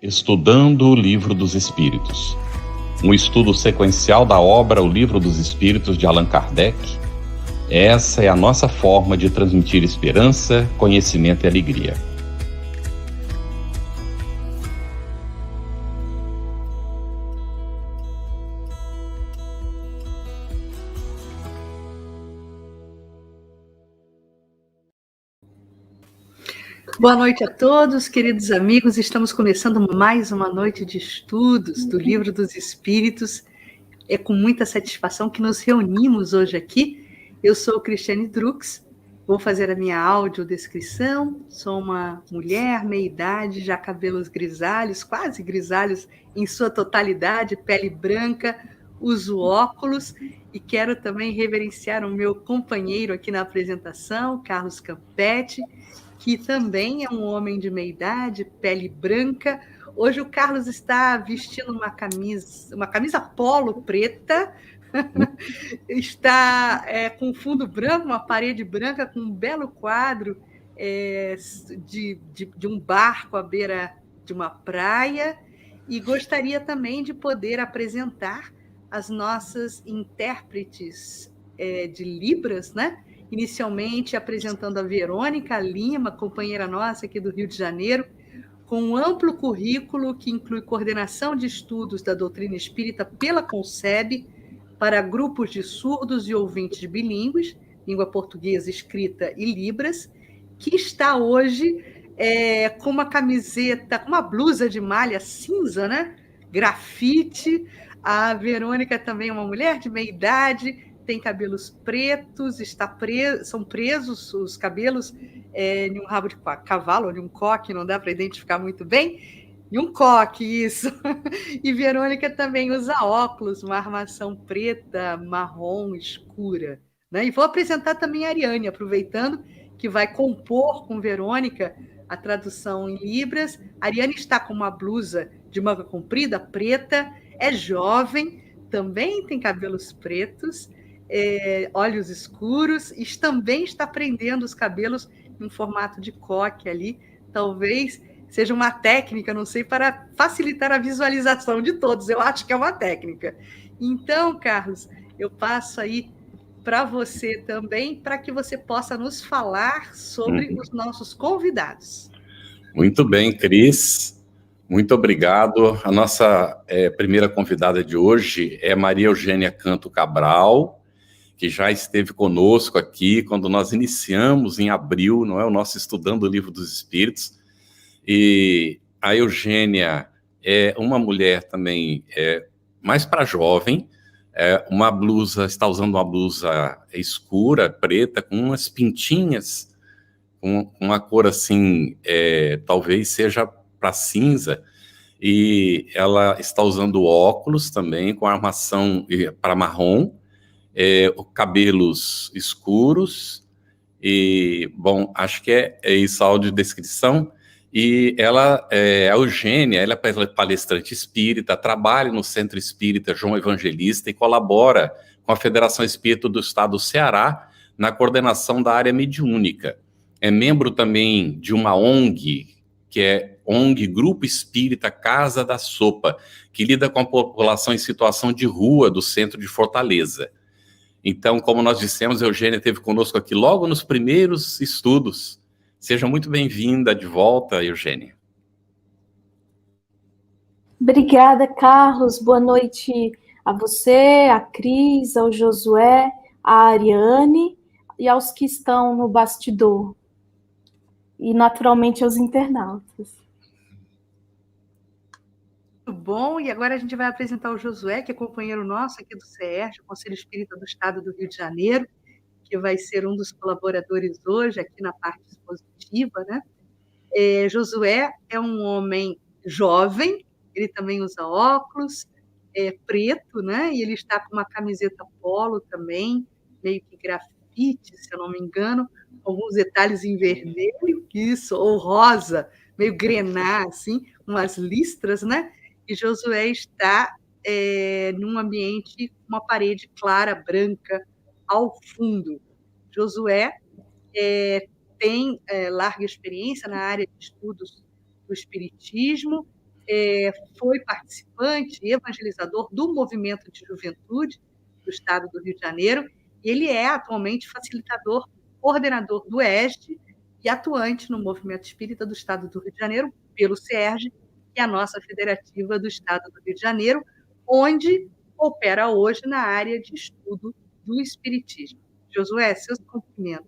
Estudando o Livro dos Espíritos. Um estudo sequencial da obra O Livro dos Espíritos de Allan Kardec. Essa é a nossa forma de transmitir esperança, conhecimento e alegria. Boa noite a todos, queridos amigos. Estamos começando mais uma noite de estudos do Livro dos Espíritos. É com muita satisfação que nos reunimos hoje aqui. Eu sou Cristiane Drux, vou fazer a minha audiodescrição. Sou uma mulher, meia-idade, já cabelos grisalhos, quase grisalhos em sua totalidade, pele branca, uso óculos e quero também reverenciar o meu companheiro aqui na apresentação, Carlos Campetti, que também é um homem de meia-idade, pele branca. Hoje o Carlos está vestindo uma camisa polo preta, está com fundo branco, uma parede branca com um belo quadro de um barco à beira de uma praia, e gostaria também de poder apresentar as nossas intérpretes de Libras, né? Inicialmente apresentando a Verônica Lima, companheira nossa aqui do Rio de Janeiro, com um amplo currículo que inclui coordenação de estudos da doutrina espírita pela CONCEB para grupos de surdos e ouvintes bilíngues, língua portuguesa escrita e Libras, que está hoje com uma camiseta, com uma blusa de malha cinza, né? Grafite. A Verônica também é uma mulher de meia-idade, tem cabelos pretos, são presos os cabelos em um rabo de cavalo, ou de um coque, não dá para identificar muito bem, e um coque, isso. E Verônica também usa óculos, uma armação preta, marrom, escura. Né? E vou apresentar também a Ariane, aproveitando que vai compor com Verônica a tradução em Libras. A Ariane está com uma blusa de manga comprida, preta, é jovem, também tem cabelos pretos, olhos escuros, e também está prendendo os cabelos em formato de coque ali. Talvez seja uma técnica, não sei, para facilitar a visualização de todos. Eu acho que é uma técnica. Então, Carlos, eu passo aí para você também, para que você possa nos falar sobre os nossos convidados. Muito bem, Cris. Muito obrigado. A nossa primeira convidada de hoje é Maria Eugênia Canto Cabral, que já esteve conosco aqui quando nós iniciamos em abril, não é, o nosso Estudando o Livro dos Espíritos. E a Eugênia é uma mulher também mais para jovem, está usando uma blusa escura, preta, com umas pintinhas, com uma cor assim, talvez seja para cinza, e ela está usando óculos também, com armação para marrom, cabelos escuros, e, bom, acho que é isso a audiodescrição. E ela, a Eugênia, ela é palestrante espírita, trabalha no Centro Espírita João Evangelista e colabora com a Federação Espírita do Estado do Ceará na coordenação da área mediúnica. É membro também de uma ONG, que é ONG Grupo Espírita Casa da Sopa, que lida com a população em situação de rua do centro de Fortaleza. Então, como nós dissemos, a Eugênia esteve conosco aqui logo nos primeiros estudos. Seja muito bem-vinda de volta, Eugênia. Obrigada, Carlos. Boa noite a você, a Cris, ao Josué, a Ariane e aos que estão no bastidor. E, naturalmente, aos internautas. Muito bom, e agora a gente vai apresentar o Josué, que é companheiro nosso aqui do CERJ, Conselho Espírita do Estado do Rio de Janeiro, que vai ser um dos colaboradores hoje aqui na parte expositiva, né? Josué é um homem jovem, ele também usa óculos, preto, né? E ele está com uma camiseta polo também, meio que grafite, se eu não me engano, alguns detalhes em vermelho, isso, ou rosa, meio grená, assim, umas listras, né? E Josué está num ambiente com uma parede clara, branca, ao fundo. Josué tem larga experiência na área de estudos do espiritismo, foi participante e evangelizador do movimento de juventude do Estado do Rio de Janeiro, e ele é atualmente facilitador, coordenador do ESD e atuante no movimento espírita do Estado do Rio de Janeiro, pelo CERJ, que é a nossa federativa do Estado do Rio de Janeiro, onde opera hoje na área de estudo do Espiritismo. Josué, seus cumprimentos.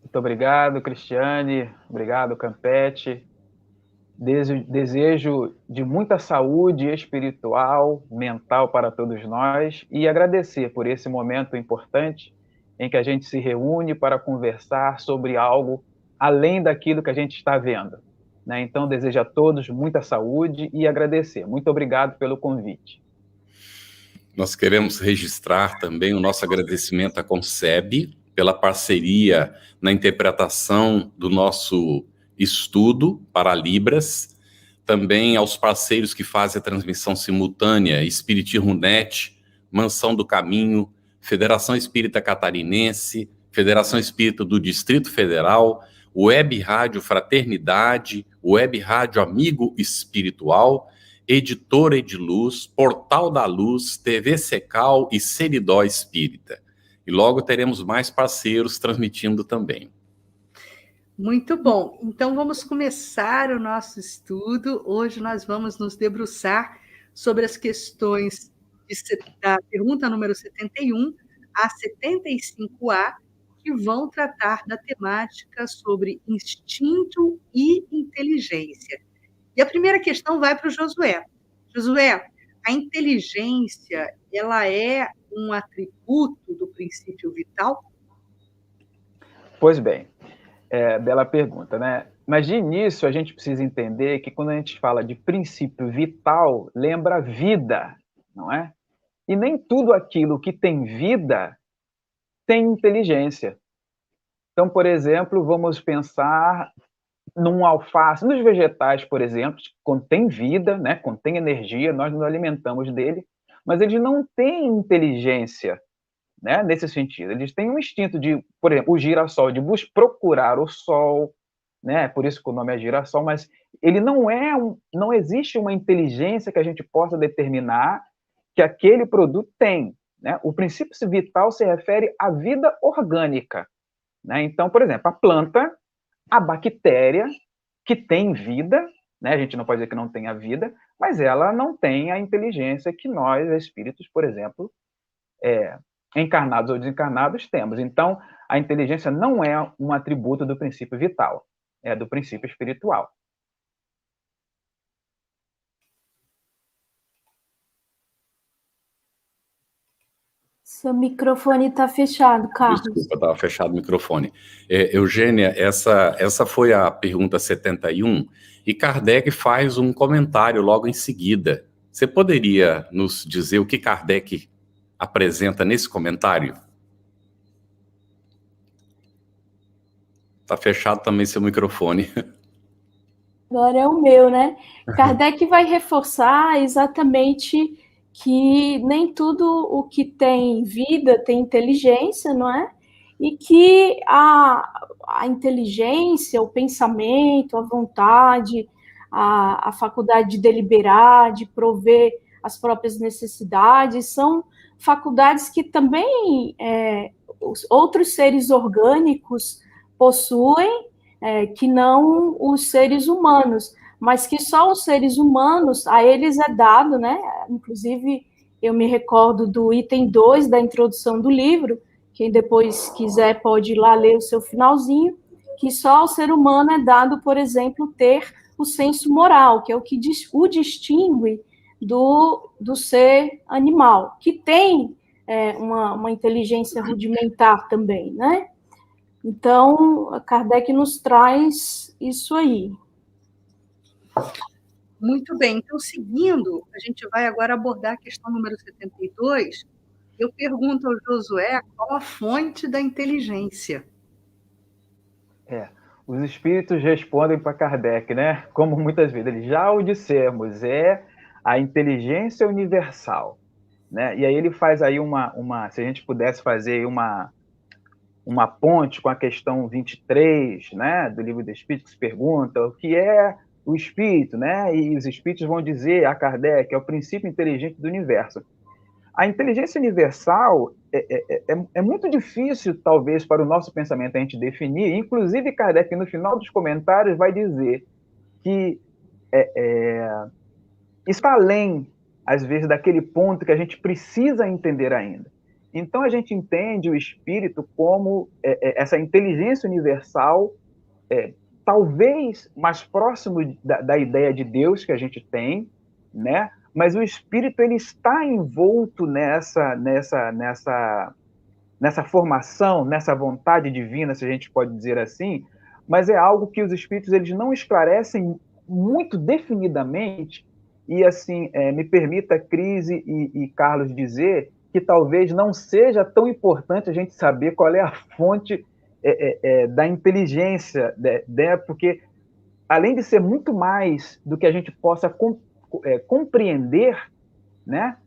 Muito obrigado, Cristiane. Obrigado, Campete. Desejo de muita saúde espiritual, mental para todos nós e agradecer por esse momento importante em que a gente se reúne para conversar sobre algo além daquilo que a gente está vendo, né? Então, desejo a todos muita saúde e agradecer. Muito obrigado pelo convite. Nós queremos registrar também o nosso agradecimento à Conceb pela parceria na interpretação do nosso estudo para Libras, também aos parceiros que fazem a transmissão simultânea, Espiritismo Net, Mansão do Caminho, Federação Espírita Catarinense, Federação Espírita do Distrito Federal, Web Rádio Fraternidade, Web Rádio Amigo Espiritual, Editora Ediluz, Portal da Luz, TV Secal e Seridó Espírita. E logo teremos mais parceiros transmitindo também. Muito bom. Então, vamos começar o nosso estudo. Hoje nós vamos nos debruçar sobre as questões da pergunta número 71 a 75A, que vão tratar da temática sobre instinto e inteligência. E a primeira questão vai para o Josué. Josué, a inteligência, ela é um atributo do princípio vital? Pois bem, bela pergunta, né? Mas de início a gente precisa entender que quando a gente fala de princípio vital, lembra vida, não é? E nem tudo aquilo que tem vida tem inteligência. Então, por exemplo, vamos pensar num alface, nos vegetais, por exemplo, que contém vida, né? Contém energia, nós nos alimentamos dele, mas eles não têm inteligência, né, nesse sentido. Eles têm um instinto de, por exemplo, o girassol, de procurar o sol, né, por isso que o nome é girassol, mas ele não existe uma inteligência que a gente possa determinar que aquele produto tem, né? O princípio vital se refere à vida orgânica, né? Então, por exemplo, a planta, a bactéria, que tem vida, né, a gente não pode dizer que não tenha vida, mas ela não tem a inteligência que nós, espíritos, por exemplo, encarnados ou desencarnados, temos. Então, a inteligência não é um atributo do princípio vital, é do princípio espiritual. Seu microfone está fechado, Carlos. Desculpa, estava fechado o microfone. Eugênia, essa foi a pergunta 71, e Kardec faz um comentário logo em seguida. Você poderia nos dizer o que Kardec apresenta nesse comentário? Está fechado também seu microfone. Agora é o meu, né? Kardec vai reforçar exatamente que nem tudo o que tem vida tem inteligência, não é? E que a inteligência, o pensamento, a vontade, a faculdade de deliberar, de prover as próprias necessidades, são faculdades que também os outros seres orgânicos possuem, que não os seres humanos, mas que só os seres humanos, a eles é dado, né? Inclusive, eu me recordo do item 2 da introdução do livro, quem depois quiser pode ir lá ler o seu finalzinho, que só ao ser humano é dado, por exemplo, ter o senso moral, que é o que o distingue do ser animal, que tem uma inteligência rudimentar também, né? Então, Kardec nos traz isso aí. Muito bem. Então, seguindo, a gente vai agora abordar a questão número 72. Eu pergunto ao Josué qual a fonte da inteligência. Os espíritos respondem para Kardec, né? Como muitas vezes eles já o dissemos, é a inteligência universal, né? E aí ele faz aí se a gente pudesse fazer uma ponte com a questão 23, né, do Livro dos Espíritos, que se pergunta o que é o espírito, né? E os espíritos vão dizer a Kardec, é o princípio inteligente do universo. A inteligência universal é muito difícil, talvez, para o nosso pensamento a gente definir. Inclusive, Kardec, no final dos comentários, vai dizer que está além, às vezes, daquele ponto que a gente precisa entender ainda. Então, a gente entende o espírito como essa inteligência universal, talvez mais próximo da ideia de Deus que a gente tem, né? Mas o espírito ele está envolto nessa formação, nessa vontade divina, se a gente pode dizer assim, mas é algo que os espíritos eles não esclarecem muito definidamente. E assim, me permita, Cris e Carlos, dizer que talvez não seja tão importante a gente saber qual é a fonte da inteligência, né? Porque além de ser muito mais do que a gente possa compreender, né?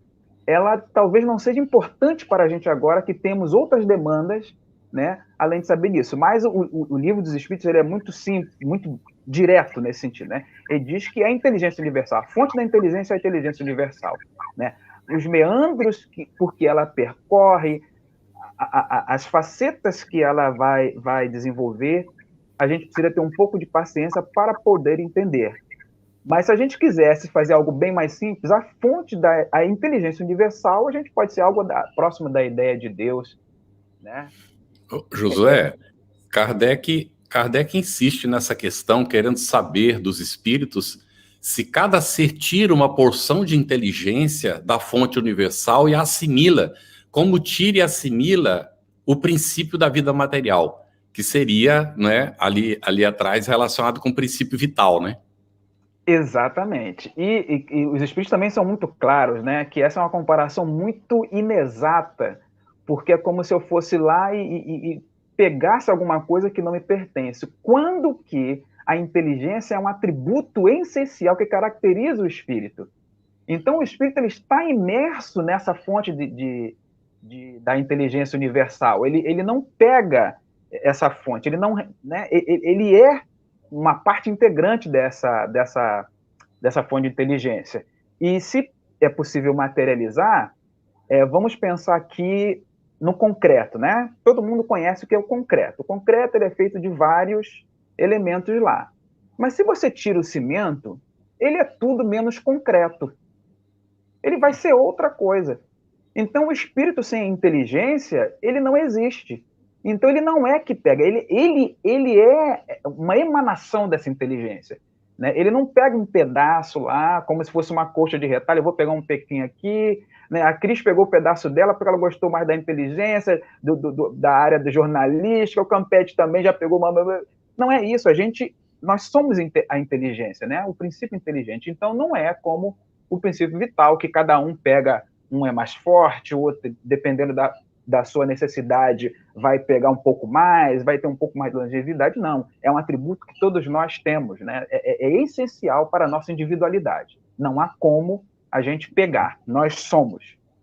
Ela talvez não seja importante para a gente agora, que temos outras demandas, né? Além de saber disso. Mas o livro dos Espíritos ele é muito simples, muito direto nesse sentido, né? Ele diz que é a inteligência universal, a fonte da inteligência é a inteligência universal, né? Os meandros por que ela percorre, as facetas que ela vai desenvolver, a gente precisa ter um pouco de paciência para poder entender. Mas se a gente quisesse fazer algo bem mais simples, a fonte da inteligência universal, a gente pode ser algo próximo da ideia de Deus, né? Josué, Kardec insiste nessa questão, querendo saber dos espíritos se cada ser tira uma porção de inteligência da fonte universal e a assimila, como tira e assimila o princípio da vida material, que seria, né, ali atrás relacionado com o princípio vital, né? Exatamente. E os espíritos também são muito claros, né? Que essa é uma comparação muito inexata, porque é como se eu fosse lá e pegasse alguma coisa que não me pertence. Quando que a inteligência é um atributo essencial que caracteriza o espírito. Então, o espírito ele está imerso nessa fonte da inteligência universal. Ele não pega essa fonte, ele não, né? Ele é uma parte integrante dessa fonte de inteligência. E se é possível materializar, vamos pensar aqui no concreto, né? Todo mundo conhece o que é o concreto. O concreto ele é feito de vários elementos lá. Mas se você tira o cimento, ele é tudo menos concreto. Ele vai ser outra coisa. Então, o espírito sem inteligência, ele não existe. Então, ele não é que pega, ele é uma emanação dessa inteligência. Né? Ele não pega um pedaço lá, como se fosse uma coxa de retalho, eu vou pegar um pequinho aqui. Né? A Cris pegou o pedaço dela porque ela gostou mais da inteligência, da área do jornalística, o Campete também já pegou uma... Não é isso, nós somos a inteligência, né? O princípio inteligente. Então, não é como o princípio vital, que cada um pega, um é mais forte, o outro, dependendo da sua necessidade, vai pegar um pouco mais, vai ter um pouco mais de longevidade. Não, é um atributo que todos nós temos, né? É essencial para a nossa individualidade. Não há como a gente pegar. Nós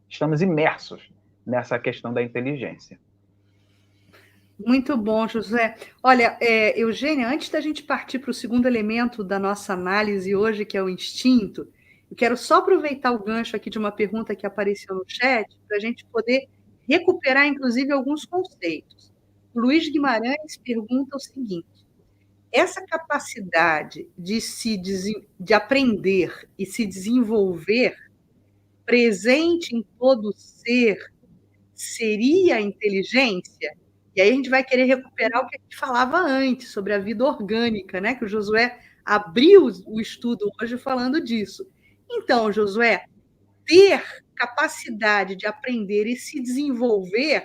estamos imersos nessa questão da inteligência. Muito bom, José. Olha, Eugênia, antes da gente partir para o segundo elemento da nossa análise hoje, que é o instinto, eu quero só aproveitar o gancho aqui de uma pergunta que apareceu no chat, para a gente poder recuperar, inclusive, alguns conceitos. O Luiz Guimarães pergunta o seguinte: essa capacidade de aprender e se desenvolver presente em todo ser seria a inteligência? E aí a gente vai querer recuperar o que a gente falava antes, sobre a vida orgânica, né? Que o Josué abriu o estudo hoje falando disso. Então, Josué, ter capacidade de aprender e se desenvolver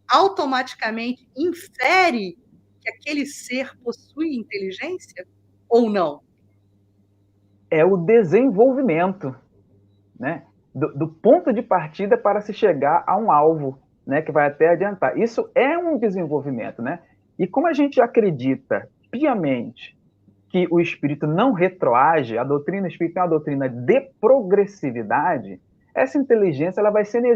automaticamente infere que aquele ser possui inteligência ou não? É o desenvolvimento, né? Do ponto de partida para se chegar a um alvo, né? Que vai até adiantar. Isso é um desenvolvimento, né? E como a gente acredita piamente que o espírito não retroage, a doutrina espírita é uma doutrina de progressividade, essa inteligência ela vai sendo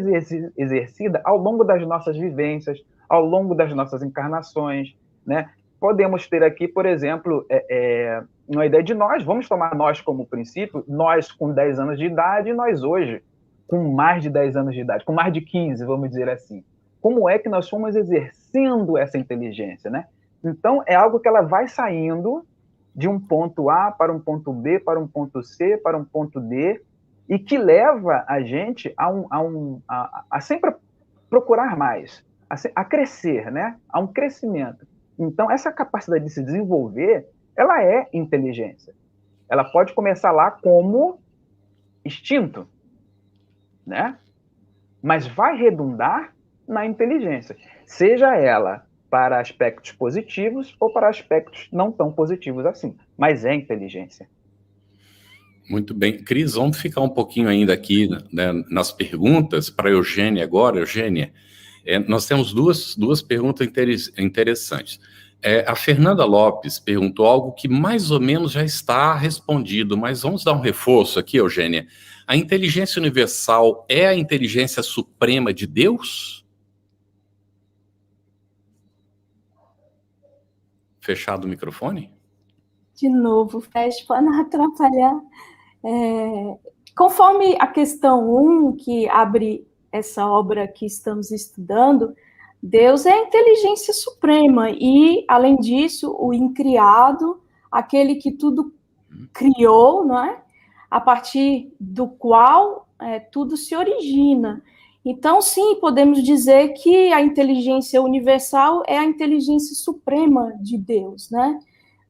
exercida ao longo das nossas vivências, ao longo das nossas encarnações, né? podemos ter aqui, por exemplo, uma ideia de nós, vamos tomar nós como princípio, nós com 10 anos de idade e nós hoje com mais de 10 anos de idade, com mais de 15, vamos dizer assim. Como é que nós fomos exercendo essa inteligência, né? Então, é algo que ela vai saindo de um ponto A para um ponto B, para um ponto C, para um ponto D, e que leva a gente a sempre procurar mais, a crescer, né? A um crescimento. Então, essa capacidade de se desenvolver, ela é inteligência. Ela pode começar lá como instinto, né? Mas vai redundar na inteligência, seja ela para aspectos positivos ou para aspectos não tão positivos assim, mas é inteligência. Muito bem. Cris, vamos ficar um pouquinho ainda aqui, né, nas perguntas para a Eugênia agora. Eugênia, nós temos duas perguntas interessantes. A Fernanda Lopes perguntou algo que mais ou menos já está respondido, mas vamos dar um reforço aqui, Eugênia. A inteligência universal é a inteligência suprema de Deus? Fechado o microfone? De novo, fecha para não atrapalhar. Conforme a questão 1, que abre essa obra que estamos estudando, Deus é a inteligência suprema e, além disso, o incriado, aquele que tudo criou, não é? A partir do qual tudo se origina. Então, sim, podemos dizer que a inteligência universal é a inteligência suprema de Deus, né?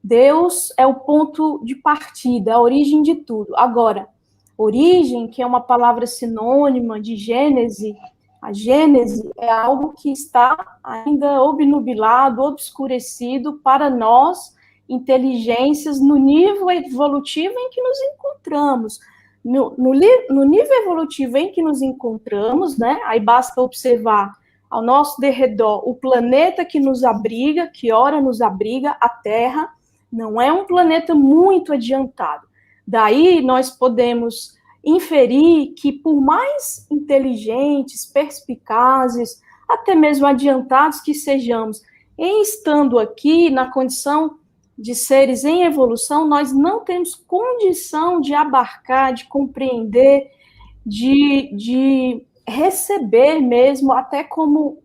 Deus é o ponto de partida, a origem de tudo. Agora, origem, que é uma palavra sinônima de Gênese, a Gênese é algo que está ainda obnubilado, obscurecido para nós, inteligências, no nível evolutivo em que nos encontramos. No nível evolutivo em que nos encontramos, né? Aí basta observar ao nosso derredor o planeta que nos abriga, que ora nos abriga, a Terra, não é um planeta muito adiantado. Daí nós podemos inferir que, por mais inteligentes, perspicazes, até mesmo adiantados que sejamos, em estando aqui na condição de seres em evolução, nós não temos condição de abarcar, de compreender, de receber mesmo, até como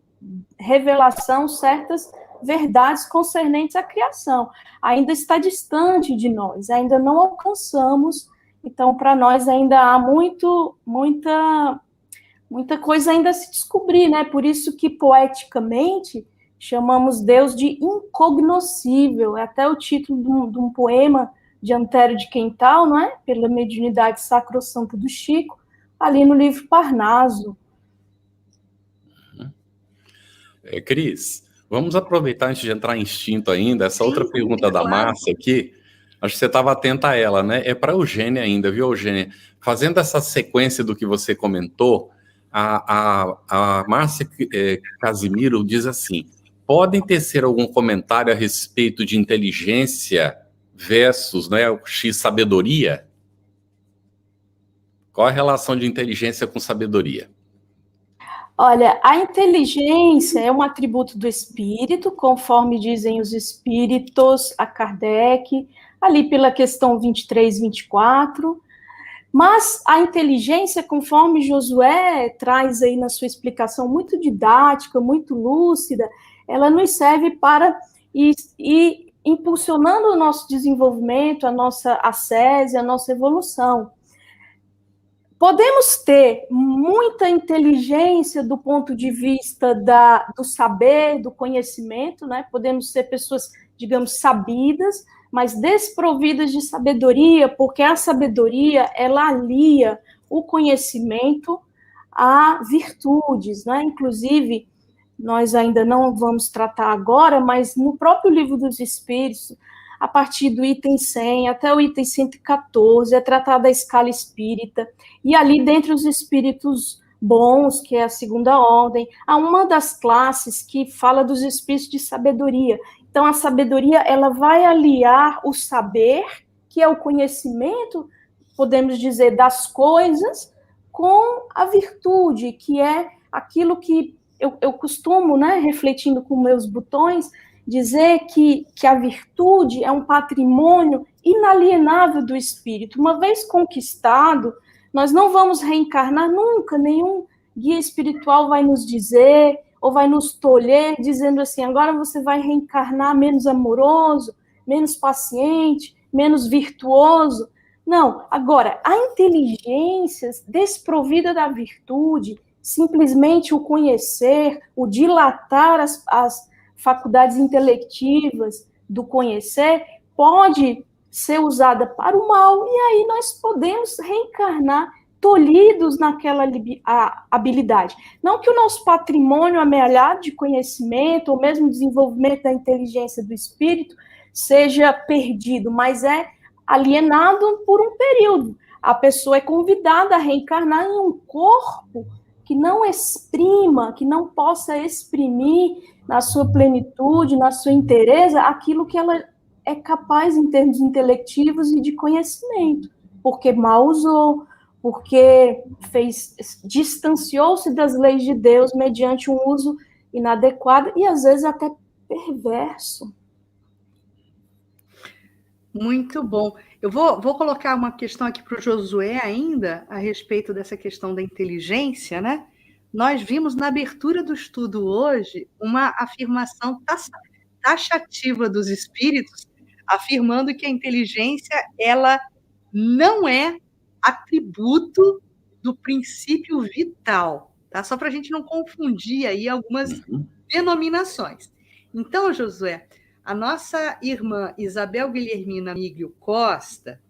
revelação, certas verdades concernentes à criação. Ainda está distante de nós, ainda não alcançamos, então para nós ainda há muita coisa ainda a se descobrir, né? Por isso que poeticamente chamamos Deus de incognoscível, é até o título de um poema de Antero de Quental, não é? Pela mediunidade sacrossanta do Chico, ali no livro Parnaso. Cris, vamos aproveitar antes de entrar em instinto ainda, essa outra pergunta da Márcia aqui, acho que você estava atenta a ela, né? É para a Eugênia, viu, Eugênia? Fazendo essa sequência do que você comentou, a Márcia Casimiro diz assim: podem tecer algum comentário a respeito de inteligência versus, né, o X sabedoria? Qual a relação de inteligência com sabedoria? Olha, a inteligência é um atributo do espírito, conforme dizem os espíritos, a Kardec, ali pela questão 23, 24, mas a inteligência, conforme Josué traz aí na sua explicação muito didática, muito lúcida, ela nos serve para ir impulsionando o nosso desenvolvimento, a nossa ascese, a nossa evolução. Podemos ter muita inteligência do ponto de vista do saber, do conhecimento, né? Podemos ser pessoas, digamos, sabidas, mas desprovidas de sabedoria, porque a sabedoria, ela alia o conhecimento a virtudes, né? Inclusive, nós ainda não vamos tratar agora, mas no próprio Livro dos Espíritos, a partir do item 100 até o item 114, é tratada a escala espírita, e ali, dentre os espíritos bons, que é a segunda ordem, há uma das classes que fala dos espíritos de sabedoria. Então, a sabedoria, ela vai aliar o saber, que é o conhecimento, podemos dizer, das coisas, com a virtude, que é aquilo que eu costumo, né, refletindo com meus botões, dizer que a virtude é um patrimônio inalienável do espírito. Uma vez conquistado, nós não vamos reencarnar nunca, nenhum guia espiritual vai nos dizer, ou vai nos tolher, dizendo assim, agora você vai reencarnar menos amoroso, menos paciente, menos virtuoso. Não, agora, a inteligência desprovida da virtude, simplesmente o conhecer, o dilatar as faculdades intelectivas do conhecer, pode ser usada para o mal, e aí nós podemos reencarnar tolhidos naquela habilidade. Não que o nosso patrimônio amealhado de conhecimento, ou mesmo desenvolvimento da inteligência do espírito, seja perdido, mas é alienado por um período. A pessoa é convidada a reencarnar em um corpo que não exprima, que não possa exprimir na sua plenitude, na sua inteireza, aquilo que ela é capaz em termos intelectivos e de conhecimento, porque mal usou, porque distanciou-se das leis de Deus mediante um uso inadequado e às vezes até perverso. Muito bom. Eu vou colocar uma questão aqui para o Josué ainda, a respeito dessa questão da inteligência, né? Nós vimos na abertura do estudo hoje uma afirmação taxativa dos espíritos, afirmando que a inteligência ela não é atributo do princípio vital, tá? Só para a gente não confundir aí algumas denominações. Então, Josué, a nossa irmã Isabel Guilhermina Miglio Costa,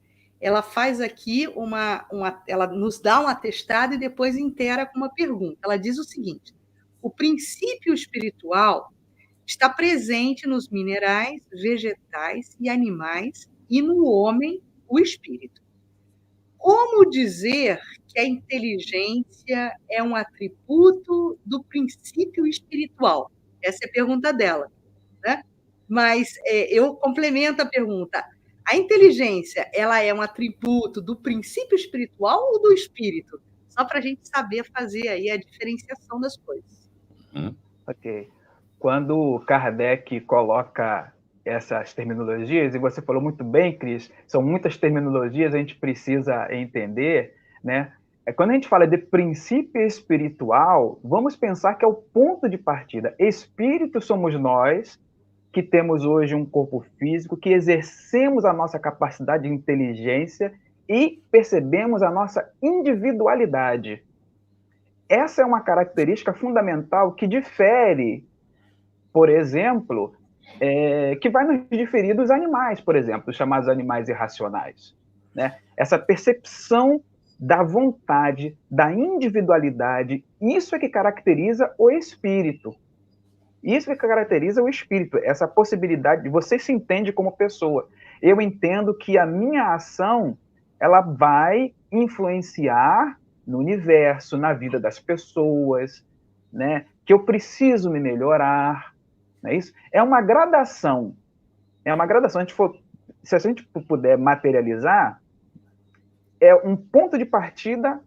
ela faz aqui ela nos dá um atestado e depois intera com uma pergunta. Ela diz o seguinte: o princípio espiritual está presente nos minerais, vegetais e animais e no homem, o espírito. Como dizer que a inteligência é um atributo do princípio espiritual? Essa é a pergunta dela, né? Mas eu complemento a pergunta. A inteligência, ela é um atributo do princípio espiritual ou do espírito? Só para a gente saber fazer aí a diferenciação das coisas. Ok. Quando Kardec coloca essas terminologias, e você falou muito bem, Cris, são muitas terminologias, a gente precisa entender, né? Quando a gente fala de princípio espiritual, vamos pensar que é o ponto de partida. Espírito somos nós, que temos hoje um corpo físico, que exercemos a nossa capacidade de inteligência e percebemos a nossa individualidade. Essa é uma característica fundamental que difere, por exemplo, que vai nos diferir dos animais, por exemplo, os chamados animais irracionais, né? Essa percepção da vontade, da individualidade, isso é que caracteriza o espírito. Isso que caracteriza o espírito, essa possibilidade de você se entende como pessoa. Eu entendo que a minha ação ela vai influenciar no universo, na vida das pessoas, né? Que eu preciso me melhorar, não é isso? É uma gradação. É uma gradação. Se a gente puder materializar, é um ponto de partida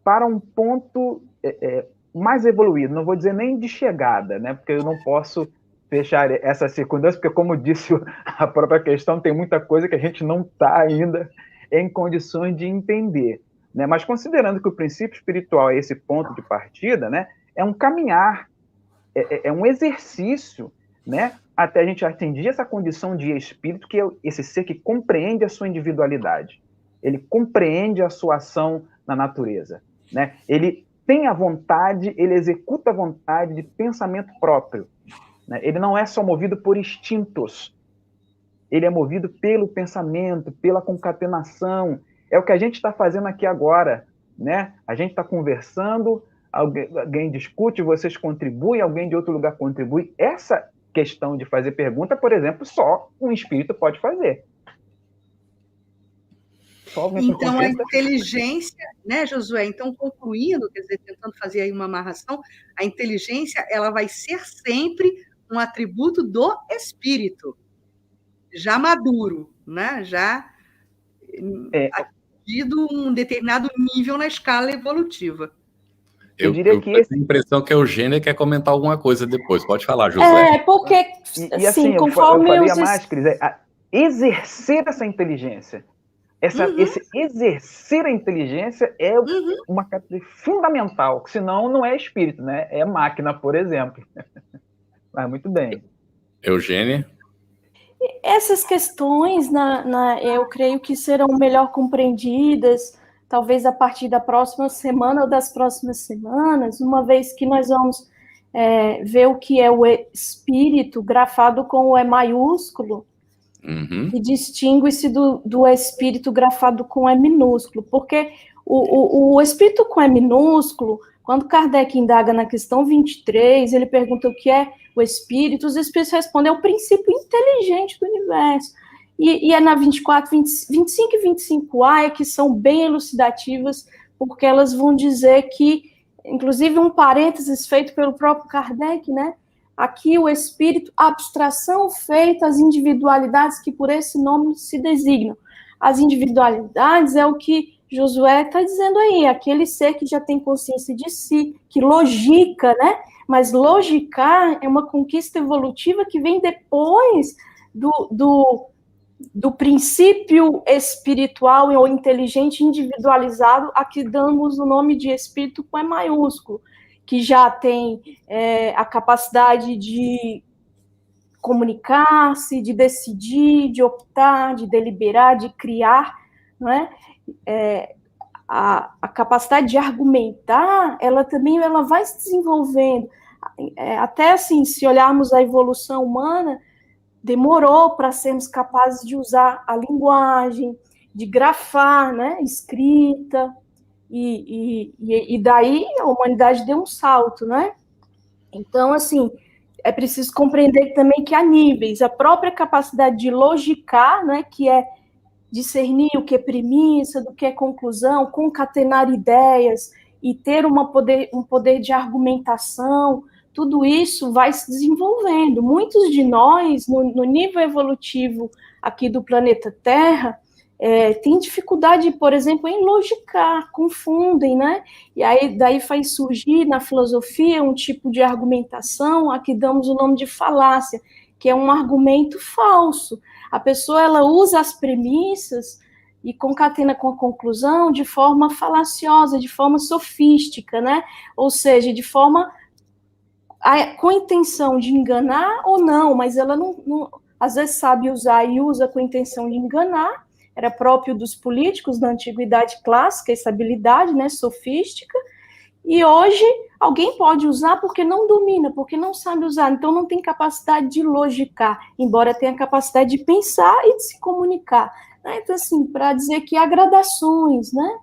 para um ponto mais evoluído. Não vou dizer nem de chegada, né? Porque eu não posso fechar essa circunstância, porque, como disse a própria questão, tem muita coisa que a gente não está ainda em condições de entender, né? Mas considerando que o princípio espiritual é esse ponto de partida, né? É um caminhar, é um exercício, né? Até a gente atingir essa condição de espírito, que é esse ser que compreende a sua individualidade. Ele compreende a sua ação na natureza, né? Ele tem a vontade, ele executa a vontade de pensamento próprio, né? Ele não é só movido por instintos, ele é movido pelo pensamento, pela concatenação. É o que a gente está fazendo aqui agora, né? A gente está conversando, alguém discute, vocês contribuem, alguém de outro lugar contribui. Essa questão de fazer pergunta, por exemplo, só um espírito pode fazer. Então, a inteligência, né, Josué? Então, concluindo, quer dizer, tentando fazer aí uma amarração, a inteligência ela vai ser sempre um atributo do espírito, já maduro, né? Já atingido um determinado nível na escala evolutiva. Eu diria que tenho a impressão que a Eugênia quer comentar alguma coisa depois. Pode falar, José. Porque, e assim, eu faria mais, Cris, exercer essa inteligência. Esse exercer a inteligência é uma característica fundamental, senão não é espírito, né? É máquina, por exemplo. Mas muito bem. Eugênia? Essas questões, eu creio que serão melhor compreendidas, talvez a partir da próxima semana ou das próximas semanas, uma vez que nós vamos ver o que é o espírito grafado com o E maiúsculo, e distingue-se do espírito grafado com E minúsculo, porque o espírito com E minúsculo, quando Kardec indaga na questão 23, ele pergunta o que é o espírito, os espíritos respondem, é o princípio inteligente do universo. E é na 24, 25 e 25A é que são bem elucidativas, porque elas vão dizer que, inclusive um parênteses feito pelo próprio Kardec, né? Aqui o espírito, a abstração feita às individualidades que por esse nome se designam. As individualidades é o que Josué está dizendo aí, aquele ser que já tem consciência de si, que logica, né? Mas logicar é uma conquista evolutiva que vem depois do princípio espiritual ou inteligente individualizado, a que damos o nome de espírito com E maiúsculo, que já tem a capacidade de comunicar-se, de decidir, de optar, de deliberar, de criar, não é? A capacidade de argumentar, ela também vai se desenvolvendo. Até assim, se olharmos a evolução humana, demorou para sermos capazes de usar a linguagem, de grafar, né, escrita, e daí a humanidade deu um salto, né? Então, assim, é preciso compreender também que há níveis, a própria capacidade de logicar, né, que é discernir o que é premissa, do que é conclusão, concatenar ideias e ter um poder de argumentação, tudo isso vai se desenvolvendo. Muitos de nós, no nível evolutivo aqui do planeta Terra, têm dificuldade, por exemplo, em logicar, confundem, né? E aí daí faz surgir na filosofia um tipo de argumentação a que damos o nome de falácia, que é um argumento falso. A pessoa ela usa as premissas e concatena com a conclusão de forma falaciosa, de forma sofística, né? Ou seja, de forma com intenção de enganar ou não, mas ela não às vezes sabe usar e usa com intenção de enganar. Era próprio dos políticos da antiguidade clássica, essa habilidade, né, sofística. E hoje alguém pode usar porque não domina, porque não sabe usar, então não tem capacidade de logicar, embora tenha capacidade de pensar e de se comunicar. Né? Então, assim, para dizer que há gradações, né?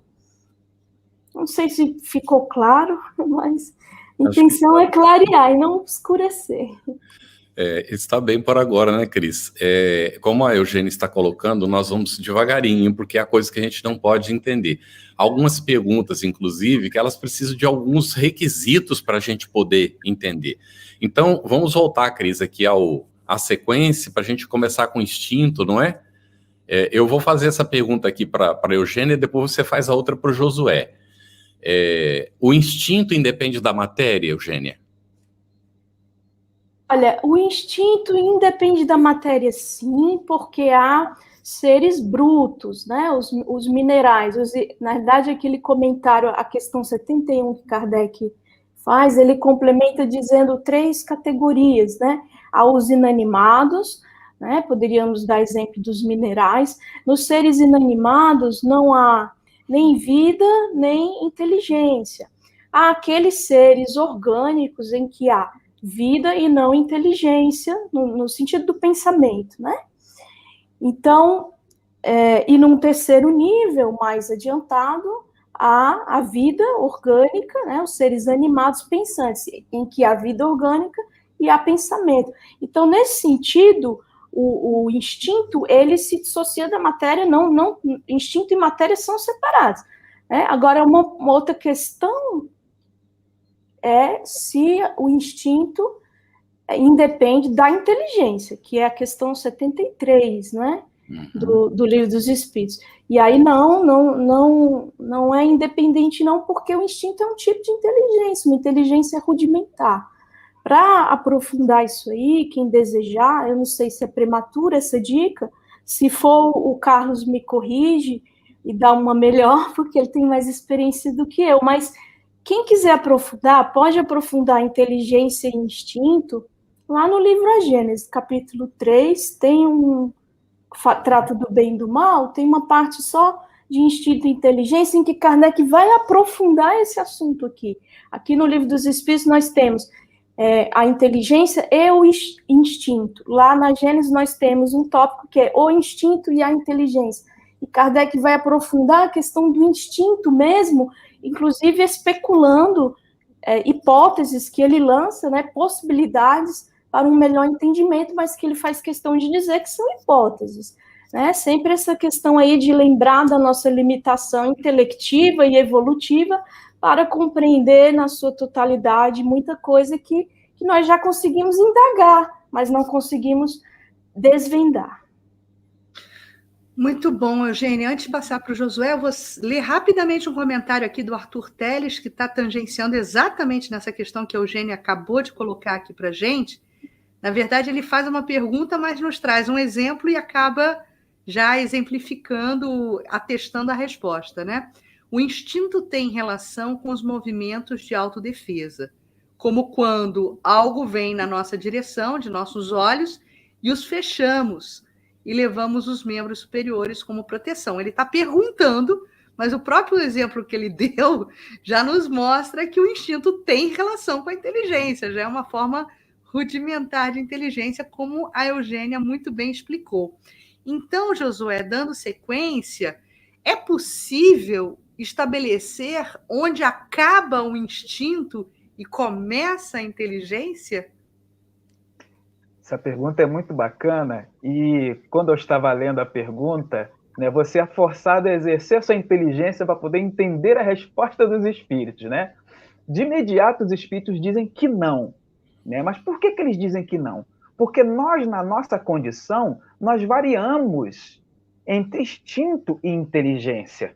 Não sei se ficou claro, mas a intenção é clarear e não escurecer. Está bem por agora, né, Cris? Como a Eugênia está colocando, nós vamos devagarinho, porque é a coisa que a gente não pode entender. Algumas perguntas, inclusive, que elas precisam de alguns requisitos para a gente poder entender. Então, vamos voltar, Cris, aqui à sequência, para a gente começar com o instinto, não é? Eu vou fazer essa pergunta aqui para a Eugênia, e depois você faz a outra para o Josué. O instinto independe da matéria, Eugênia? Olha, o instinto independe da matéria, sim, porque há seres brutos, né? Os minerais. Na verdade, aquele comentário, a questão 71 que Kardec faz, ele complementa dizendo 3 categorias, né? Há os inanimados, né? Poderíamos dar exemplo dos minerais. Nos seres inanimados não há nem vida, nem inteligência. Há aqueles seres orgânicos em que há vida e não inteligência, no sentido do pensamento, né? Então, e num terceiro nível, mais adiantado, há a vida orgânica, né? Os seres animados pensantes, em que há vida orgânica e há pensamento. Então, nesse sentido, o instinto, ele se dissocia da matéria, não instinto e matéria são separados. Né? Agora, uma outra questão é se o instinto independe da inteligência, que é a questão 73, né? do Livro dos Espíritos. E aí não é independente não, porque o instinto é um tipo de inteligência, uma inteligência rudimentar. Para aprofundar isso aí, quem desejar, eu não sei se é prematura essa dica, se for o Carlos me corrige e dá uma melhor, porque ele tem mais experiência do que eu, mas quem quiser aprofundar, pode aprofundar inteligência e instinto lá no livro A Gênese, capítulo 3, trata do bem e do mal, tem uma parte só de instinto e inteligência em que Kardec vai aprofundar esse assunto aqui. Aqui no Livro dos Espíritos nós temos a inteligência e o instinto. Lá na Gênesis nós temos um tópico que é o instinto e a inteligência. E Kardec vai aprofundar a questão do instinto mesmo, inclusive especulando hipóteses que ele lança, né, possibilidades para um melhor entendimento, mas que ele faz questão de dizer que são hipóteses. Né? Sempre essa questão aí de lembrar da nossa limitação intelectiva e evolutiva para compreender na sua totalidade muita coisa que nós já conseguimos indagar, mas não conseguimos desvendar. Muito bom, Eugênia. Antes de passar para o Josué, eu vou ler rapidamente um comentário aqui do Arthur Teles, que está tangenciando exatamente nessa questão que a Eugênia acabou de colocar aqui para a gente. Na verdade, ele faz uma pergunta, mas nos traz um exemplo e acaba já exemplificando, atestando a resposta, né? O instinto tem relação com os movimentos de autodefesa, como quando algo vem na nossa direção, de nossos olhos, e os fechamos e levamos os membros superiores como proteção. Ele está perguntando, mas o próprio exemplo que ele deu já nos mostra que o instinto tem relação com a inteligência, já é uma forma rudimentar de inteligência, como a Eugênia muito bem explicou. Então, Josué, dando sequência, é possível estabelecer onde acaba o instinto e começa a inteligência? Essa pergunta é muito bacana e quando eu estava lendo a pergunta, né, você é forçado a exercer a sua inteligência para poder entender a resposta dos espíritos, né? De imediato, os espíritos dizem que não, né? Mas por que eles dizem que não? Porque nós, na nossa condição, nós variamos entre instinto e inteligência.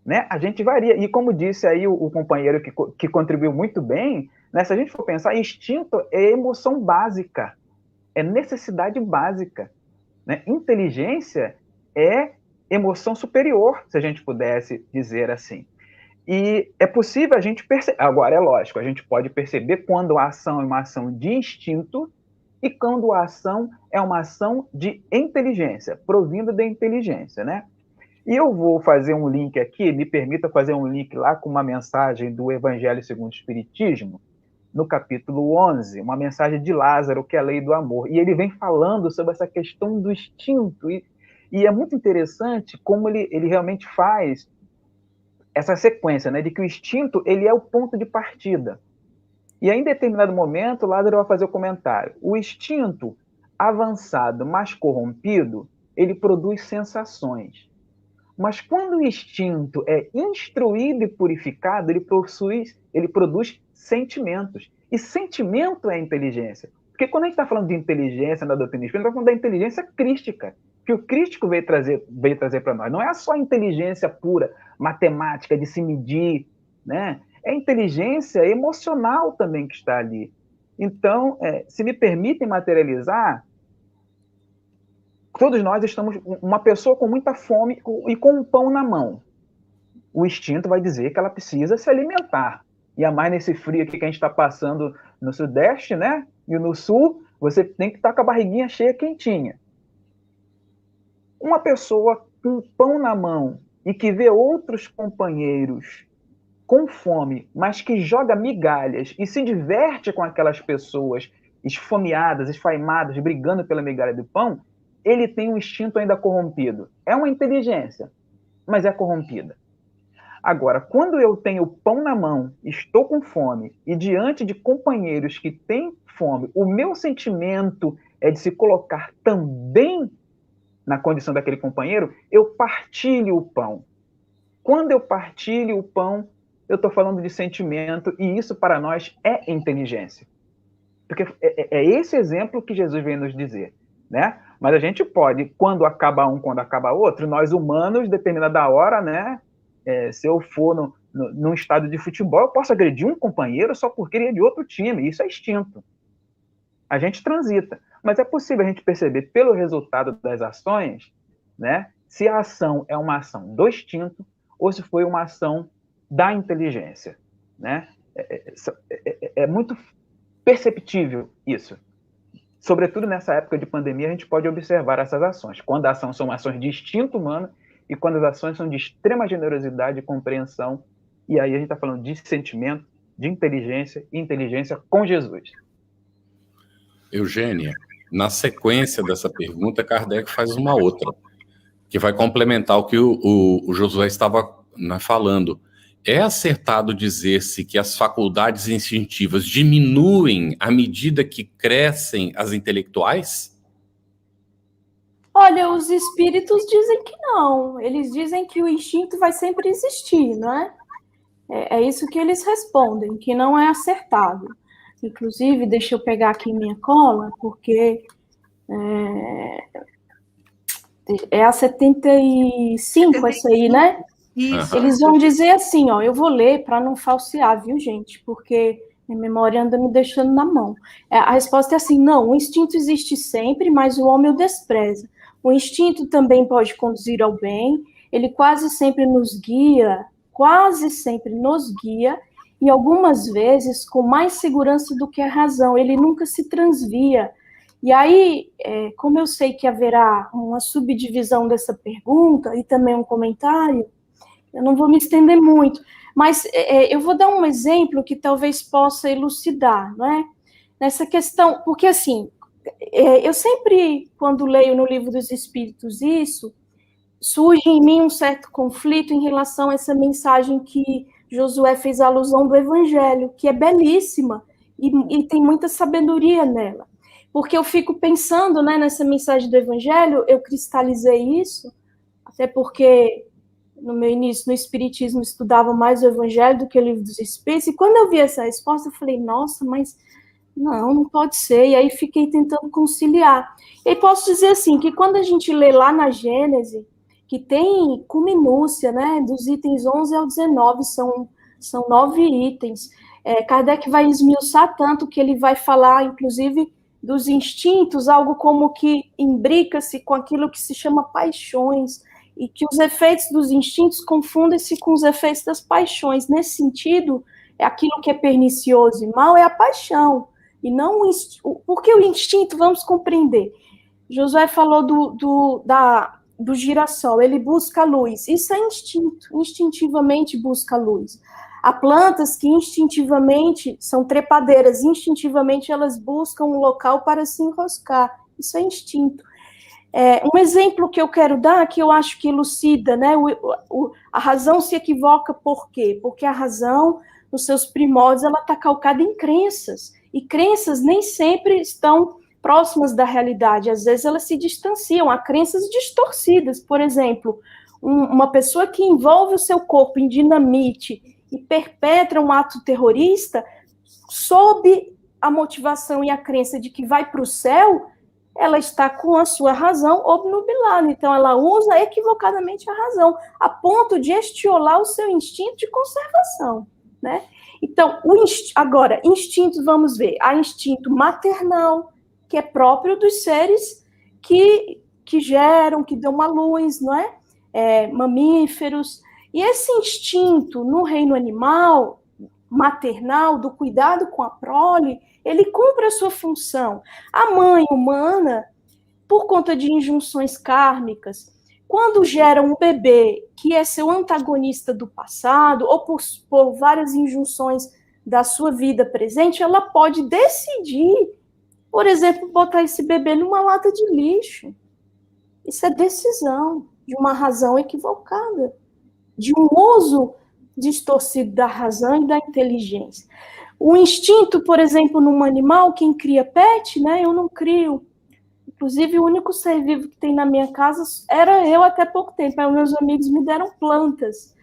Né? A gente varia. E como disse aí o companheiro que contribuiu muito bem, né? Se a gente for pensar, instinto é emoção básica, é necessidade básica. Né? Inteligência é emoção superior, se a gente pudesse dizer assim. E é possível a gente perceber. Agora, é lógico, a gente pode perceber quando a ação é uma ação de instinto e quando a ação é uma ação de inteligência, provinda da inteligência, né? E eu vou fazer um link aqui, me permita fazer um link lá com uma mensagem do Evangelho segundo o Espiritismo, no capítulo 11, uma mensagem de Lázaro, que é a lei do amor. E ele vem falando sobre essa questão do instinto. E é muito interessante como ele realmente faz essa sequência, né, de que o instinto ele é o ponto de partida. E aí, em determinado momento, Lázaro vai fazer o comentário. O instinto avançado, mas corrompido, ele produz sensações. Mas quando o instinto é instruído e purificado, ele produz sentimentos. E sentimento é inteligência. Porque quando a gente está falando de inteligência na doutrina espírita, a gente está falando da inteligência crística, que o crístico veio trazer para nós. Não é só inteligência pura, matemática, de se medir, né? É inteligência emocional também que está ali. Então, se me permitem materializar, todos nós estamos, uma pessoa com muita fome e com um pão na mão. O instinto vai dizer que ela precisa se alimentar. E a mais nesse frio aqui que a gente está passando no Sudeste, né? E no Sul, você tem que estar com a barriguinha cheia, quentinha. Uma pessoa com pão na mão e que vê outros companheiros com fome, mas que joga migalhas e se diverte com aquelas pessoas esfomeadas, esfaimadas, brigando pela migalha do pão, ele tem um instinto ainda corrompido. É uma inteligência, mas é corrompida. Agora, quando eu tenho pão na mão, estou com fome, e diante de companheiros que têm fome, o meu sentimento é de se colocar também na condição daquele companheiro, eu partilho o pão. Quando eu partilho o pão, eu estou falando de sentimento, e isso para nós é inteligência. Porque é esse exemplo que Jesus vem nos dizer, né? Mas a gente pode, quando acaba um, quando acaba outro, nós humanos, dependendo da hora, né? Se eu for num estádio de futebol, eu posso agredir um companheiro só porque ele é de outro time. Isso é instinto. A gente transita. Mas é possível a gente perceber pelo resultado das ações, né? Se a ação é uma ação do instinto ou se foi uma ação da inteligência, né? É muito perceptível isso. Sobretudo nessa época de pandemia, a gente pode observar essas ações. Quando as ações são ações de instinto humano e quando as ações são de extrema generosidade e compreensão. E aí a gente está falando de sentimento, de inteligência e inteligência com Jesus. Eugênia, na sequência dessa pergunta, Kardec faz uma outra, que vai complementar o que o Josué estava falando. É acertado dizer-se que as faculdades instintivas diminuem à medida que crescem as intelectuais? Olha, os espíritos dizem que não. Eles dizem que o instinto vai sempre existir, não é? É isso que eles respondem, que não é acertado. Inclusive, deixa eu pegar aqui minha cola, porque é a 75 essa aí, né? Isso. Eles vão dizer assim, ó, eu vou ler para não falsear, viu, gente? Porque minha memória anda me deixando na mão. A resposta é assim, não, o instinto existe sempre, mas o homem o despreza. O instinto também pode conduzir ao bem, ele quase sempre nos guia, e algumas vezes com mais segurança do que a razão, ele nunca se transvia. E aí, como eu sei que haverá uma subdivisão dessa pergunta e também um comentário, eu não vou me estender muito, mas eu vou dar um exemplo que talvez possa elucidar, não é? Nessa questão, porque assim, eu sempre, quando leio no Livro dos Espíritos isso, surge em mim um certo conflito em relação a essa mensagem que Josué fez alusão do Evangelho, que é belíssima e tem muita sabedoria nela. Porque eu fico pensando, né, nessa mensagem do Evangelho, eu cristalizei isso, até porque no meu início no Espiritismo estudava mais o Evangelho do que o Livro dos Espíritos, e quando eu vi essa resposta, eu falei, nossa, mas não pode ser, e aí fiquei tentando conciliar. E posso dizer assim, que quando a gente lê lá na Gênese, que tem com minúcia, né, dos itens 11 ao 19, são 9 itens, Kardec vai esmiuçar tanto que ele vai falar, inclusive, dos instintos, algo como que imbrica-se com aquilo que se chama paixões, e que os efeitos dos instintos confundem-se com os efeitos das paixões. Nesse sentido, aquilo que é pernicioso e mal é a paixão, e não o instinto. Porque o instinto, vamos compreender. Josué falou do girassol, ele busca a luz. Isso é instinto, instintivamente busca a luz. Há plantas que instintivamente são trepadeiras, instintivamente elas buscam um local para se enroscar. Isso é instinto. Um exemplo que eu quero dar, que eu acho que elucida, né? A razão se equivoca por quê? Porque a razão, nos seus primórdios, ela está calcada em crenças. E crenças nem sempre estão próximas da realidade. Às vezes elas se distanciam. Há crenças distorcidas. Por exemplo, uma pessoa que envolve o seu corpo em dinamite e perpetra um ato terrorista, sob a motivação e a crença de que vai para o céu, ela está com a sua razão obnubilada. Então, ela usa equivocadamente a razão, a ponto de estiolar o seu instinto de conservação, né? Então, agora, instintos, vamos ver. Há instinto maternal, que é próprio dos seres que geram, que dão a luz, não é? Mamíferos. E esse instinto no reino animal, maternal, do cuidado com a prole, ele cumpre a sua função. A mãe humana, por conta de injunções kármicas, quando gera um bebê que é seu antagonista do passado, ou por várias injunções da sua vida presente, ela pode decidir, por exemplo, botar esse bebê numa lata de lixo. Isso é decisão de uma razão equivocada, de um uso distorcido da razão e da inteligência. O instinto, por exemplo, num animal, quem cria pet, né? Eu não crio. Inclusive, o único ser vivo que tem na minha casa era eu até pouco tempo. Aí meus amigos me deram plantas.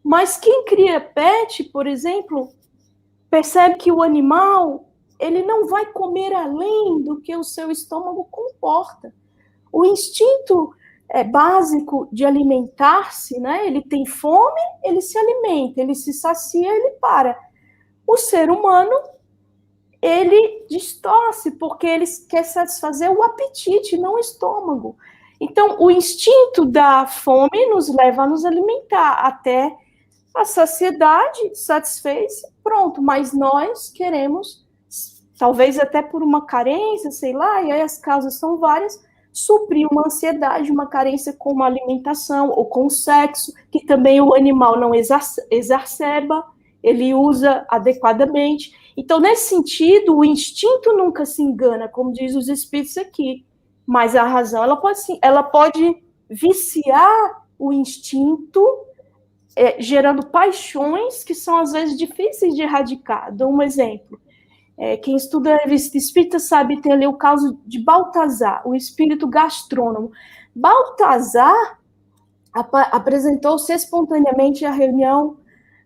Mas quem cria pet, por exemplo, percebe que o animal, ele não vai comer além do que o seu estômago comporta. o instinto básico de alimentar-se, né? Ele tem fome, ele se alimenta, ele se sacia, ele para. O ser humano, ele distorce, porque ele quer satisfazer o apetite, não o estômago. Então, o instinto da fome nos leva a nos alimentar até a saciedade, satisfez, pronto. Mas nós queremos, talvez até por uma carência, sei lá, e aí as causas são várias, suprir uma ansiedade, uma carência com uma alimentação ou com o sexo, que também o animal não exacerba, ele usa adequadamente. Então, nesse sentido, o instinto nunca se engana, como diz os espíritos aqui, mas a razão, ela pode viciar o instinto, gerando paixões que são, às vezes, difíceis de erradicar. Dou um exemplo. Quem estuda a revista espírita sabe, tem ali o caso de Baltazar, o espírito gastrônomo. Baltazar apresentou-se espontaneamente à reunião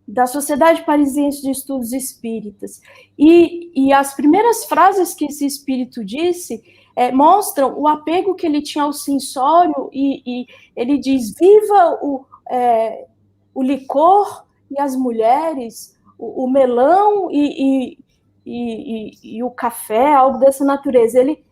da Sociedade Parisiense de Estudos Espíritas. E as primeiras frases que esse espírito disse mostram o apego que ele tinha ao sensório, e ele diz: viva o licor e as mulheres, o melão e o café, algo dessa natureza. Ele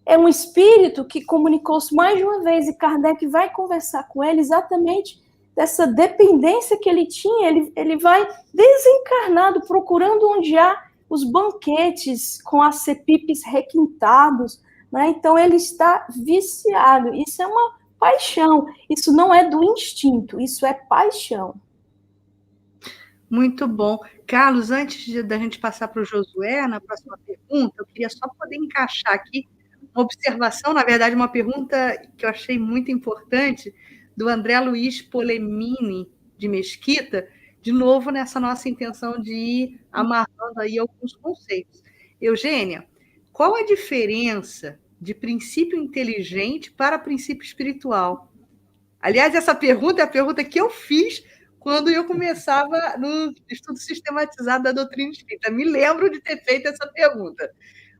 é um espírito que comunicou-se mais de uma vez, e Kardec vai conversar com ele exatamente dessa dependência que ele tinha. Ele vai desencarnado, procurando onde há os banquetes com acepipes requintados, né? Então ele está viciado. Isso é uma paixão, isso não é do instinto, isso é paixão. Muito bom. Carlos, antes da gente passar para o Josué, na próxima pergunta, eu queria só poder encaixar aqui uma observação, na verdade, uma pergunta que eu achei muito importante, do André Luiz Polemini, de Mesquita, de novo nessa nossa intenção de ir amarrando aí alguns conceitos. Eugênia, qual a diferença de princípio inteligente para princípio espiritual? Aliás, essa pergunta é a pergunta que eu fiz quando eu começava no estudo sistematizado da doutrina espírita. Me lembro de ter feito essa pergunta.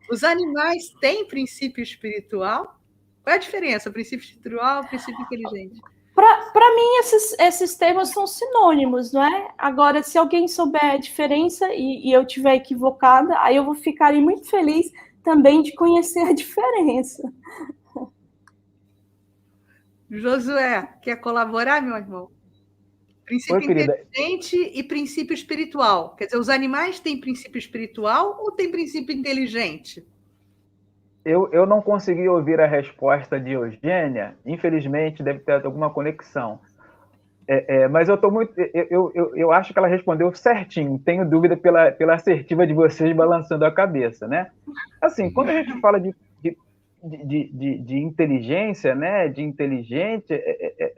Os animais têm princípio espiritual? Qual é a diferença, princípio espiritual e princípio inteligente? Para mim, esses termos são sinônimos, não é? Agora, se alguém souber a diferença e eu estiver equivocada, aí eu vou ficar muito feliz também de conhecer a diferença. Josué, quer colaborar, meu irmão? Princípio inteligente e princípio espiritual. Quer dizer, os animais têm princípio espiritual ou têm princípio inteligente? Eu não consegui ouvir a resposta de Eugênia, infelizmente deve ter alguma conexão. Mas eu acho que ela respondeu certinho, tenho dúvida pela assertiva de vocês balançando a cabeça, né? Assim, quando a gente fala de inteligência, né, de inteligente,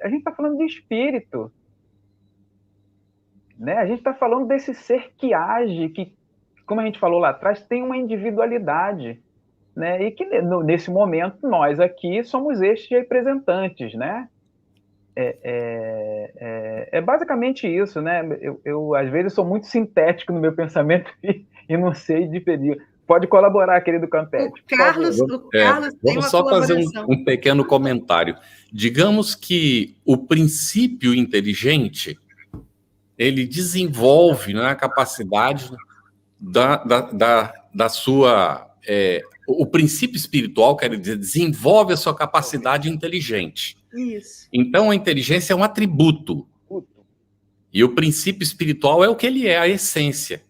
a gente está falando de espírito, né? A gente está falando desse ser que age, que, como a gente falou lá atrás, tem uma individualidade, né? E que nesse momento nós aqui somos estes representantes, né? É basicamente isso, né? Eu às vezes sou muito sintético no meu pensamento e não sei diferir. Pode colaborar, querido Campete. O Carlos tem uma só fazer um pequeno comentário. Digamos que o princípio inteligente, ele desenvolve, né, a capacidade da sua... o princípio espiritual, quer dizer, desenvolve a sua capacidade inteligente. Isso. Então, a inteligência é um atributo. E o princípio espiritual é o que ele é, a essência,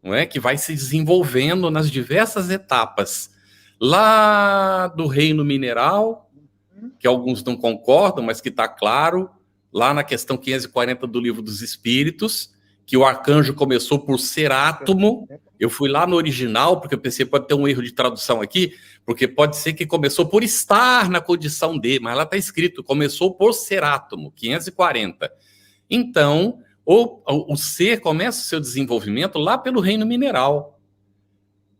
não é? Que vai se desenvolvendo nas diversas etapas. Lá do reino mineral, que alguns não concordam, mas que está claro, lá na questão 540 do Livro dos Espíritos, que o arcanjo começou por ser átomo. Eu fui lá no original, porque eu pensei, pode ter um erro de tradução aqui, porque pode ser que começou por estar na condição de, mas lá está escrito, começou por ser átomo, 540. Então, o ser começa o seu desenvolvimento lá pelo reino mineral.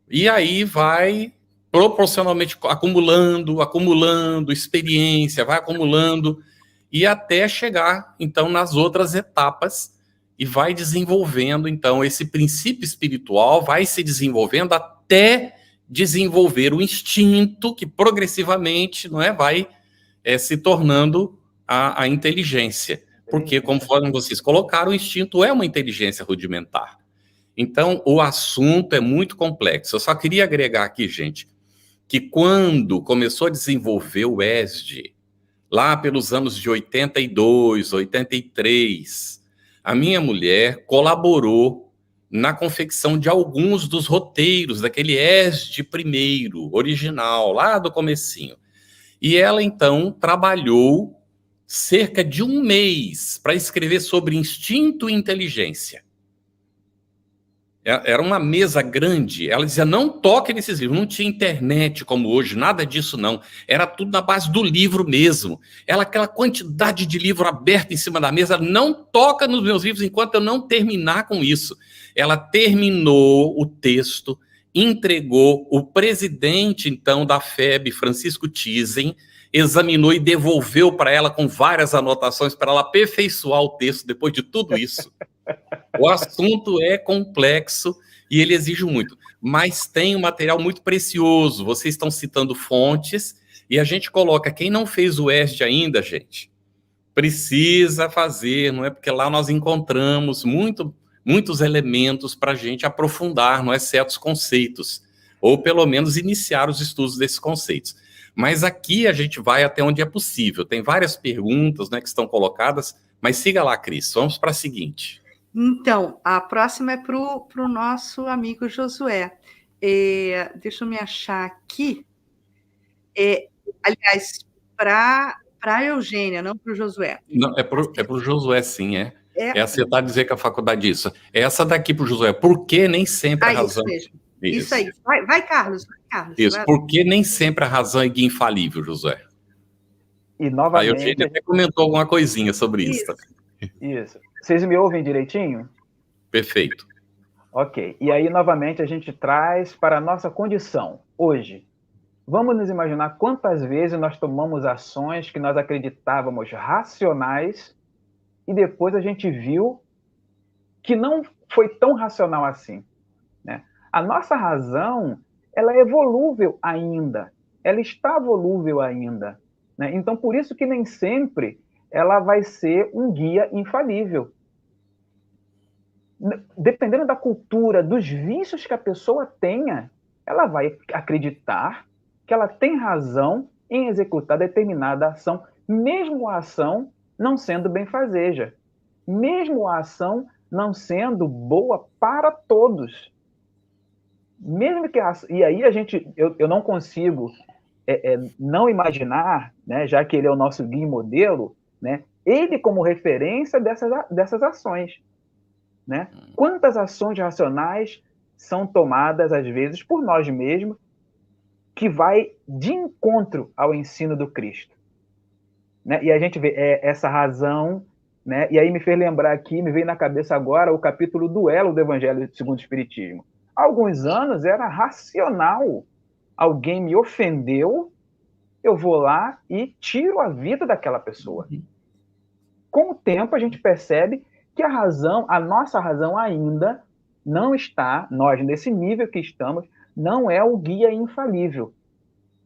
E aí vai proporcionalmente acumulando experiência, vai acumulando, e até chegar, então, nas outras etapas, e vai desenvolvendo, então, esse princípio espiritual vai se desenvolvendo até desenvolver o instinto que progressivamente, não é, vai se tornando a inteligência. Porque, conforme vocês colocaram, o instinto é uma inteligência rudimentar. Então, o assunto é muito complexo. Eu só queria agregar aqui, gente, que quando começou a desenvolver o ESD, lá pelos anos de 82, 83, a minha mulher colaborou na confecção de alguns dos roteiros daquele ESD primeiro, original, lá do comecinho. E ela, então, trabalhou cerca de um mês para escrever sobre instinto e inteligência. Era uma mesa grande, ela dizia, não toque nesses livros, não tinha internet como hoje, nada disso não, era tudo na base do livro mesmo, aquela quantidade de livro aberto em cima da mesa, não toca nos meus livros enquanto eu não terminar com isso. Ela terminou o texto, entregou, o presidente, então, da FEB, Francisco Tizen, examinou e devolveu para ela com várias anotações para ela aperfeiçoar o texto depois de tudo isso. O assunto é complexo e ele exige muito, mas tem um material muito precioso. Vocês estão citando fontes e a gente coloca, quem não fez o ESD ainda, gente, precisa fazer, não é? Porque lá nós encontramos muitos elementos para a gente aprofundar, não é? Certos conceitos, ou pelo menos iniciar os estudos desses conceitos. Mas aqui a gente vai até onde é possível. Tem várias perguntas, né, que estão colocadas, mas siga lá, Cris. Vamos para a seguinte. Então, a próxima é para o nosso amigo Josué. Deixa eu me achar aqui. Aliás, para a Eugênia, não para o Josué. Não, é para o Josué, sim, é. É acertar dizer que a faculdade isso. É essa daqui para o Josué. Por que nem sempre a razão... Isso mesmo. Isso aí. Vai, Carlos. Isso, vai. Por que nem sempre a razão é guia infalível, Josué? E novamente... A Eugênia até comentou alguma coisinha sobre isso. Isso. Vocês me ouvem direitinho? Perfeito. Ok. E aí, novamente, a gente traz para a nossa condição, hoje. Vamos nos imaginar quantas vezes nós tomamos ações que nós acreditávamos racionais e depois a gente viu que não foi tão racional assim, né? A nossa razão, ela é volúvel ainda. Ela está volúvel ainda, né? Então, por isso que nem sempre ela vai ser um guia infalível. Dependendo da cultura, dos vícios que a pessoa tenha, ela vai acreditar que ela tem razão em executar determinada ação, mesmo a ação não sendo benfazeja, mesmo a ação não sendo boa para todos. Mesmo que e aí eu não consigo não imaginar, né, já que ele é o nosso guia modelo, né, ele como referência dessas ações, né? Quantas ações racionais são tomadas, às vezes, por nós mesmos, que vai de encontro ao ensino do Cristo, né? E a gente vê essa razão, né? E aí me fez lembrar aqui, me veio na cabeça agora o capítulo Duelo do Evangelho segundo o Espiritismo. Há alguns anos era racional. Alguém me ofendeu, eu vou lá e tiro a vida daquela pessoa. Com o tempo, a gente percebe que a nossa razão ainda não está, nós nesse nível que estamos, não é o guia infalível.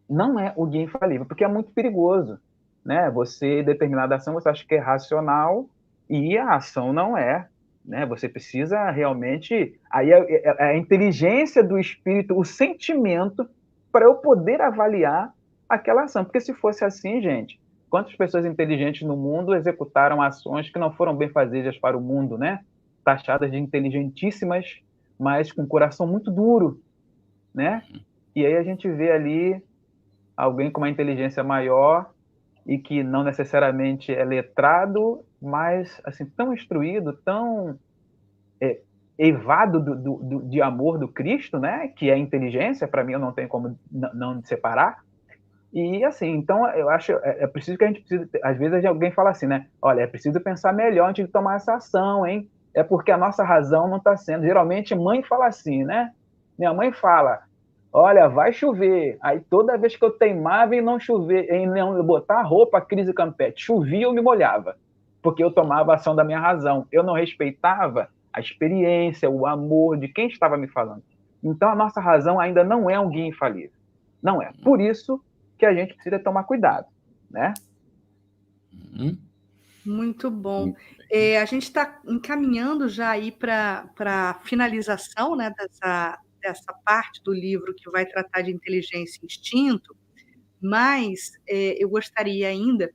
Não é o guia infalível, porque é muito perigoso, né? Você, determinada ação, você acha que é racional e a ação não é, né? Você precisa realmente... Aí a inteligência do espírito, o sentimento, para eu poder avaliar aquela ação. Porque se fosse assim, gente, quantas pessoas inteligentes no mundo executaram ações que não foram benfazejas para o mundo, né? Taxadas de inteligentíssimas, mas com coração muito duro, né? E aí a gente vê ali alguém com uma inteligência maior e que não necessariamente é letrado, mas assim tão instruído, tão eivado de amor do Cristo, né? Que é inteligência, para mim eu não tenho como não separar. E assim, então eu acho preciso que a gente precisa, às vezes alguém fala assim, né? Olha, é preciso pensar melhor antes de tomar essa ação, hein? É porque a nossa razão não está sendo. Geralmente mãe fala assim, né? Minha mãe fala, olha, vai chover. Aí toda vez que eu teimava em não chover, em não botar roupa crise campete, chovia, eu me molhava, porque eu tomava a ação da minha razão. Eu não respeitava a experiência, o amor de quem estava me falando. Então a nossa razão ainda não é um guia infalível. Não é. Por isso que a gente precisa tomar cuidado, né? Muito bom. A gente está encaminhando já aí para a finalização, né, dessa parte do livro que vai tratar de inteligência e instinto, mas eu gostaria ainda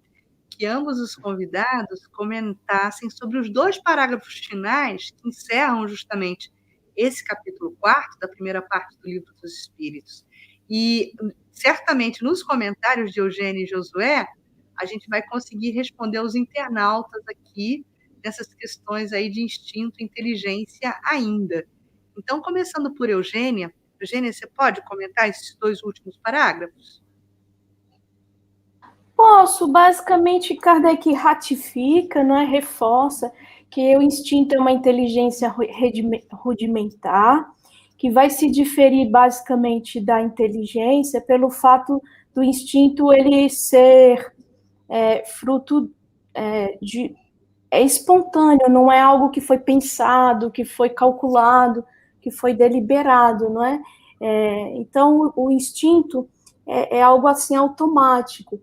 que ambos os convidados comentassem sobre os 2 parágrafos finais que encerram justamente esse capítulo 4 da primeira parte do Livro dos Espíritos. E certamente nos comentários de Eugênia e Josué, a gente vai conseguir responder aos internautas aqui nessas questões aí de instinto e inteligência ainda. Então, começando por Eugênia. Eugênia, você pode comentar esses 2 últimos parágrafos? Posso. Basicamente, Kardec ratifica, né, reforça que o instinto é uma inteligência rudimentar, que vai se diferir basicamente da inteligência pelo fato do instinto ele ser fruto é espontâneo, não é algo que foi pensado, que foi calculado, que foi deliberado, não é? Então, o instinto é algo assim automático.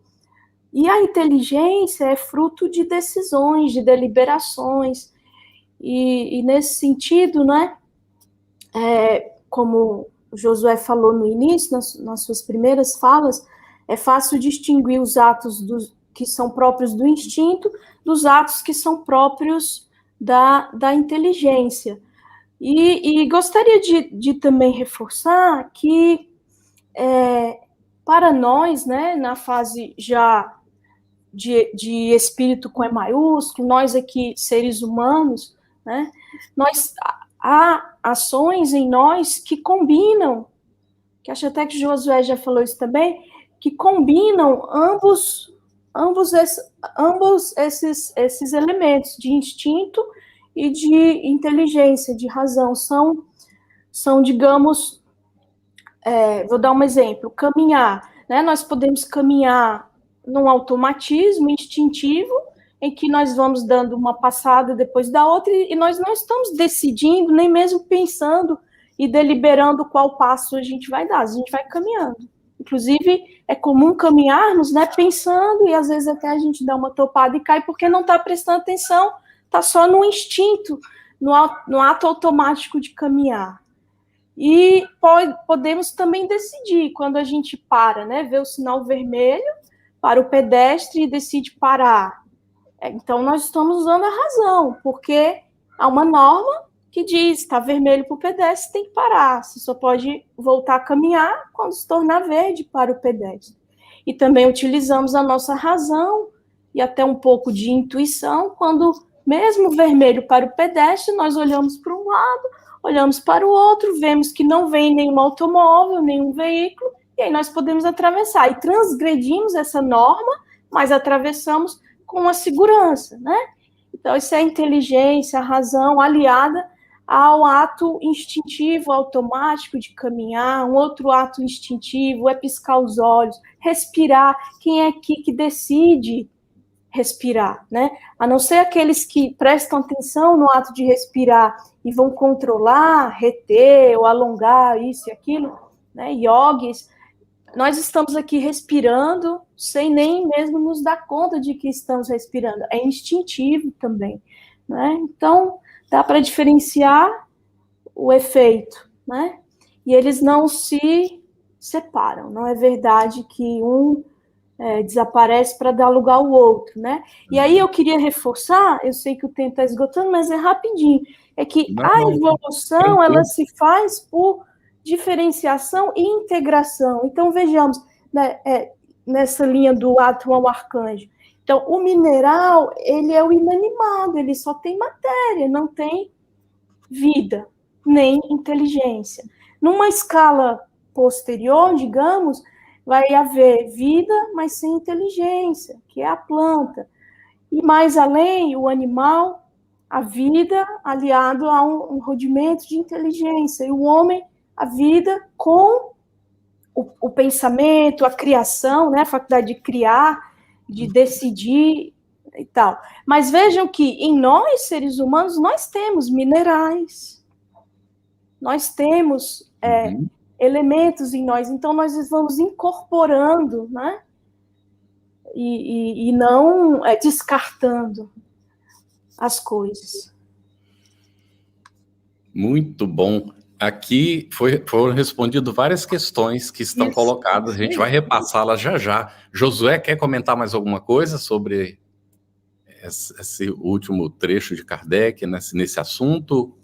E a inteligência é fruto de decisões, de deliberações, e nesse sentido, né, como Josué falou no início, nas suas primeiras falas, é fácil distinguir os atos que são próprios do instinto dos atos que são próprios da inteligência. E gostaria de também reforçar que, para nós, né, na fase já de espírito com E maiúsculo, nós aqui, seres humanos, né, há ações em nós que combinam, que acho até que Josué já falou isso também, que combinam ambos esses elementos de instinto e de inteligência, de razão. São digamos, vou dar um exemplo, caminhar, né? Nós podemos caminhar num automatismo instintivo, em que nós vamos dando uma passada depois da outra, e nós não estamos decidindo, nem mesmo pensando e deliberando qual passo a gente vai dar, a gente vai caminhando. Inclusive, é comum caminharmos, né, pensando, e às vezes até a gente dá uma topada e cai porque não está prestando atenção, está só no instinto, no ato automático de caminhar. E podemos também decidir, quando a gente para, né, vê o sinal vermelho para o pedestre e decide parar. Então, nós estamos usando a razão, porque há uma norma que diz, está vermelho para o pedestre, tem que parar. Você só pode voltar a caminhar quando se tornar verde para o pedestre. E também utilizamos a nossa razão e até um pouco de intuição, quando, mesmo vermelho para o pedestre, nós olhamos para um lado, olhamos para o outro, vemos que não vem nenhum automóvel, nenhum veículo, e aí nós podemos atravessar. E transgredimos essa norma, mas atravessamos com a segurança, né? Então, isso é a inteligência, a razão aliada ao ato instintivo, automático de caminhar. Um outro ato instintivo é piscar os olhos, respirar. Quem é aqui que decide respirar, né? A não ser aqueles que prestam atenção no ato de respirar e vão controlar, reter ou alongar isso e aquilo, né? Yogis. Nós estamos aqui respirando sem nem mesmo nos dar conta de que estamos respirando. É instintivo também, né? Então, dá para diferenciar o efeito, né? E eles não se separam. Não é verdade que um desaparece para dar lugar ao outro, né? E aí eu queria reforçar, eu sei que o tempo está esgotando, mas é rapidinho, é que a evolução, ela se faz por diferenciação e integração. Então, vejamos, né, nessa linha do átomo ao arcanjo. Então, o mineral, ele é o inanimado, ele só tem matéria, não tem vida, nem inteligência. Numa escala posterior, digamos, vai haver vida, mas sem inteligência, que é a planta. E mais além, o animal, a vida aliado a um rudimento de inteligência. E o homem, a vida com o pensamento, a criação, né, a faculdade de criar, de decidir e tal. Mas vejam que em nós, seres humanos, nós temos minerais, nós temos elementos em nós, então nós vamos incorporando, né, e não descartando as coisas. Muito bom. Aqui foram respondidas várias questões que estão colocadas, a gente vai repassá-las já já. Josué, quer comentar mais alguma coisa sobre esse último trecho de Kardec nesse assunto?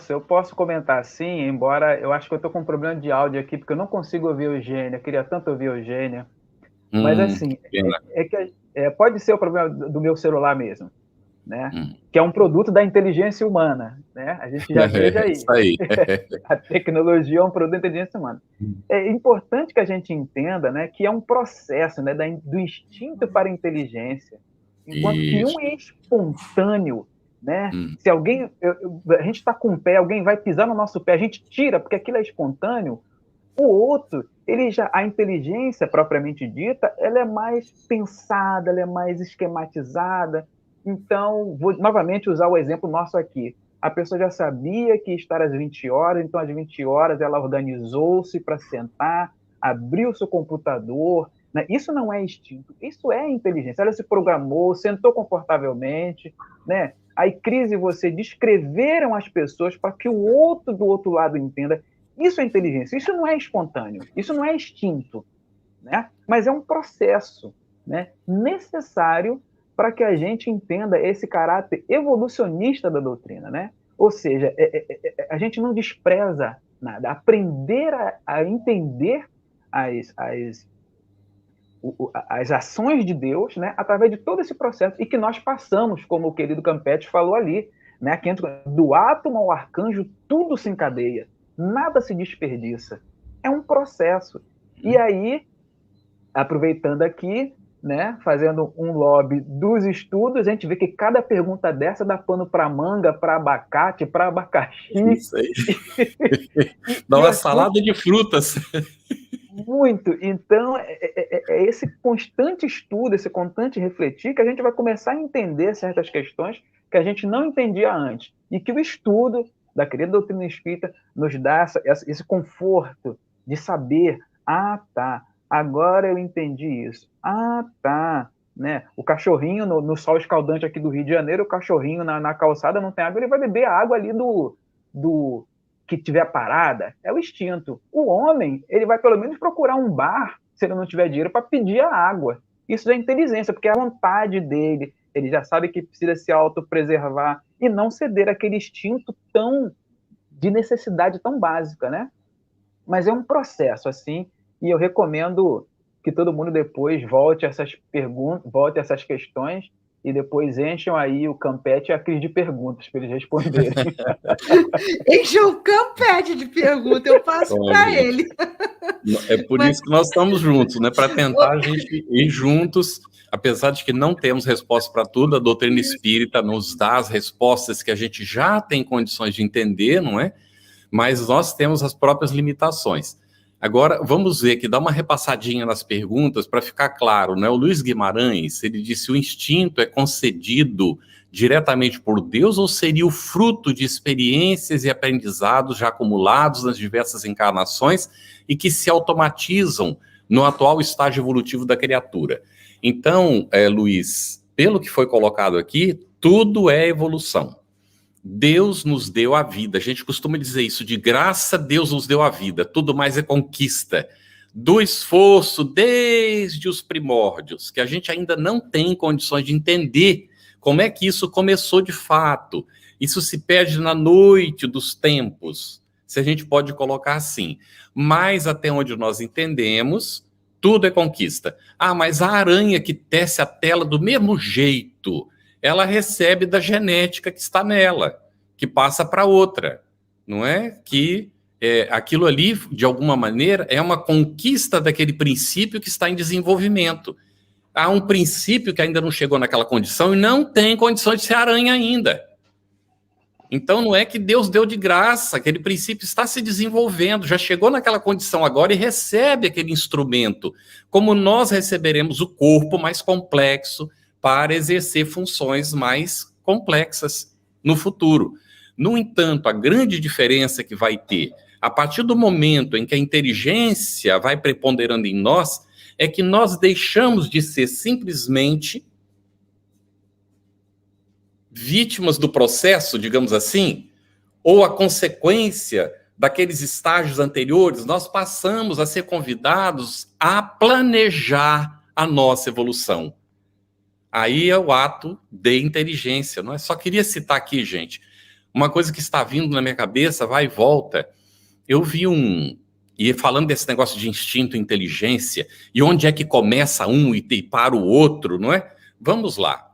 Eu posso comentar sim, embora eu acho que eu estou com um problema de áudio aqui, porque eu não consigo ouvir a Eugênia, eu queria tanto ouvir a Eugênia. Mas assim, pode ser o problema do meu celular mesmo, né? Que é um produto da inteligência humana, né? A gente já veja aí. Isso aí. A tecnologia é um produto da inteligência humana. É importante que a gente entenda, né, que é um processo, né, do instinto para a inteligência. Enquanto que um é espontâneo, né? Se alguém, a gente está com o pé, alguém vai pisar no nosso pé, a gente tira, porque aquilo é espontâneo. O outro, a inteligência propriamente dita, ela é mais pensada, ela é mais esquematizada. Então, vou novamente usar o exemplo nosso aqui. A pessoa já sabia que ia estar às 20 horas, então às 20 horas ela organizou-se para sentar, abriu seu computador, né? Isso não é instinto, isso é inteligência. Ela se programou, sentou confortavelmente, né? Aí Cris e você descreveram as pessoas para que o outro do outro lado entenda. Isso é inteligência, isso não é espontâneo, isso não é instinto, né? Mas é um processo, né, necessário para que a gente entenda esse caráter evolucionista da doutrina, né? Ou seja, a gente não despreza nada. Aprender a entender as ações de Deus, né, através de todo esse processo, e que nós passamos, como o querido Campetti falou ali, né, que do átomo ao arcanjo, tudo se encadeia, nada se desperdiça. É um processo. E aí, aproveitando aqui, né, fazendo um lobby dos estudos, a gente vê que cada pergunta dessa dá pano para manga, para abacate, para abacaxi. Isso aí. Dá uma salada de frutas. Muito. Então, é esse constante estudo, esse constante refletir, que a gente vai começar a entender certas questões que a gente não entendia antes. E que o estudo da querida doutrina espírita nos dá esse conforto de saber, tá, agora eu entendi isso. Tá, né? O cachorrinho no sol escaldante aqui do Rio de Janeiro, o cachorrinho na calçada não tem água, ele vai beber a água ali do que tiver parada, é o instinto. O homem, ele vai pelo menos procurar um bar, se ele não tiver dinheiro, para pedir a água. Isso é inteligência, porque é a vontade dele, ele já sabe que precisa se autopreservar e não ceder àquele instinto de necessidade tão básica, né? Mas é um processo, assim, e eu recomendo que todo mundo depois volte a essas perguntas, volte a essas questões, e depois encham aí o Campetti e a Cris de perguntas para eles responderem. Encham o Campetti de perguntas, eu passo para ele. É por isso que nós estamos juntos, né? Para tentar a gente ir juntos, apesar de que não temos resposta para tudo, a doutrina espírita nos dá as respostas que a gente já tem condições de entender, não é? Mas nós temos as próprias limitações. Agora, vamos ver aqui, dá uma repassadinha nas perguntas para ficar claro, né? O Luiz Guimarães, ele disse, o instinto é concedido diretamente por Deus ou seria o fruto de experiências e aprendizados já acumulados nas diversas encarnações e que se automatizam no atual estágio evolutivo da criatura? Então, Luiz, pelo que foi colocado aqui, tudo é evolução. Deus nos deu a vida, a gente costuma dizer isso, de graça Deus nos deu a vida, tudo mais é conquista, do esforço desde os primórdios, que a gente ainda não tem condições de entender como é que isso começou de fato, isso se perde na noite dos tempos, se a gente pode colocar assim, mas até onde nós entendemos, tudo é conquista. Mas a aranha que tece a tela do mesmo jeito, ela recebe da genética que está nela, que passa para outra, não é? Que aquilo ali, de alguma maneira, é uma conquista daquele princípio que está em desenvolvimento. Há um princípio que ainda não chegou naquela condição e não tem condição de ser aranha ainda. Então não é que Deus deu de graça, aquele princípio está se desenvolvendo, já chegou naquela condição agora e recebe aquele instrumento, como nós receberemos o corpo mais complexo, para exercer funções mais complexas no futuro. No entanto, a grande diferença que vai ter, a partir do momento em que a inteligência vai preponderando em nós, é que nós deixamos de ser simplesmente vítimas do processo, digamos assim, ou a consequência daqueles estágios anteriores. Nós passamos a ser convidados a planejar a nossa evolução. Aí é o ato de inteligência, não é? Só queria citar aqui, gente, uma coisa que está vindo na minha cabeça, vai e volta. Eu vi e falando desse negócio de instinto e inteligência, e onde é que começa um e para o outro, não é? Vamos lá.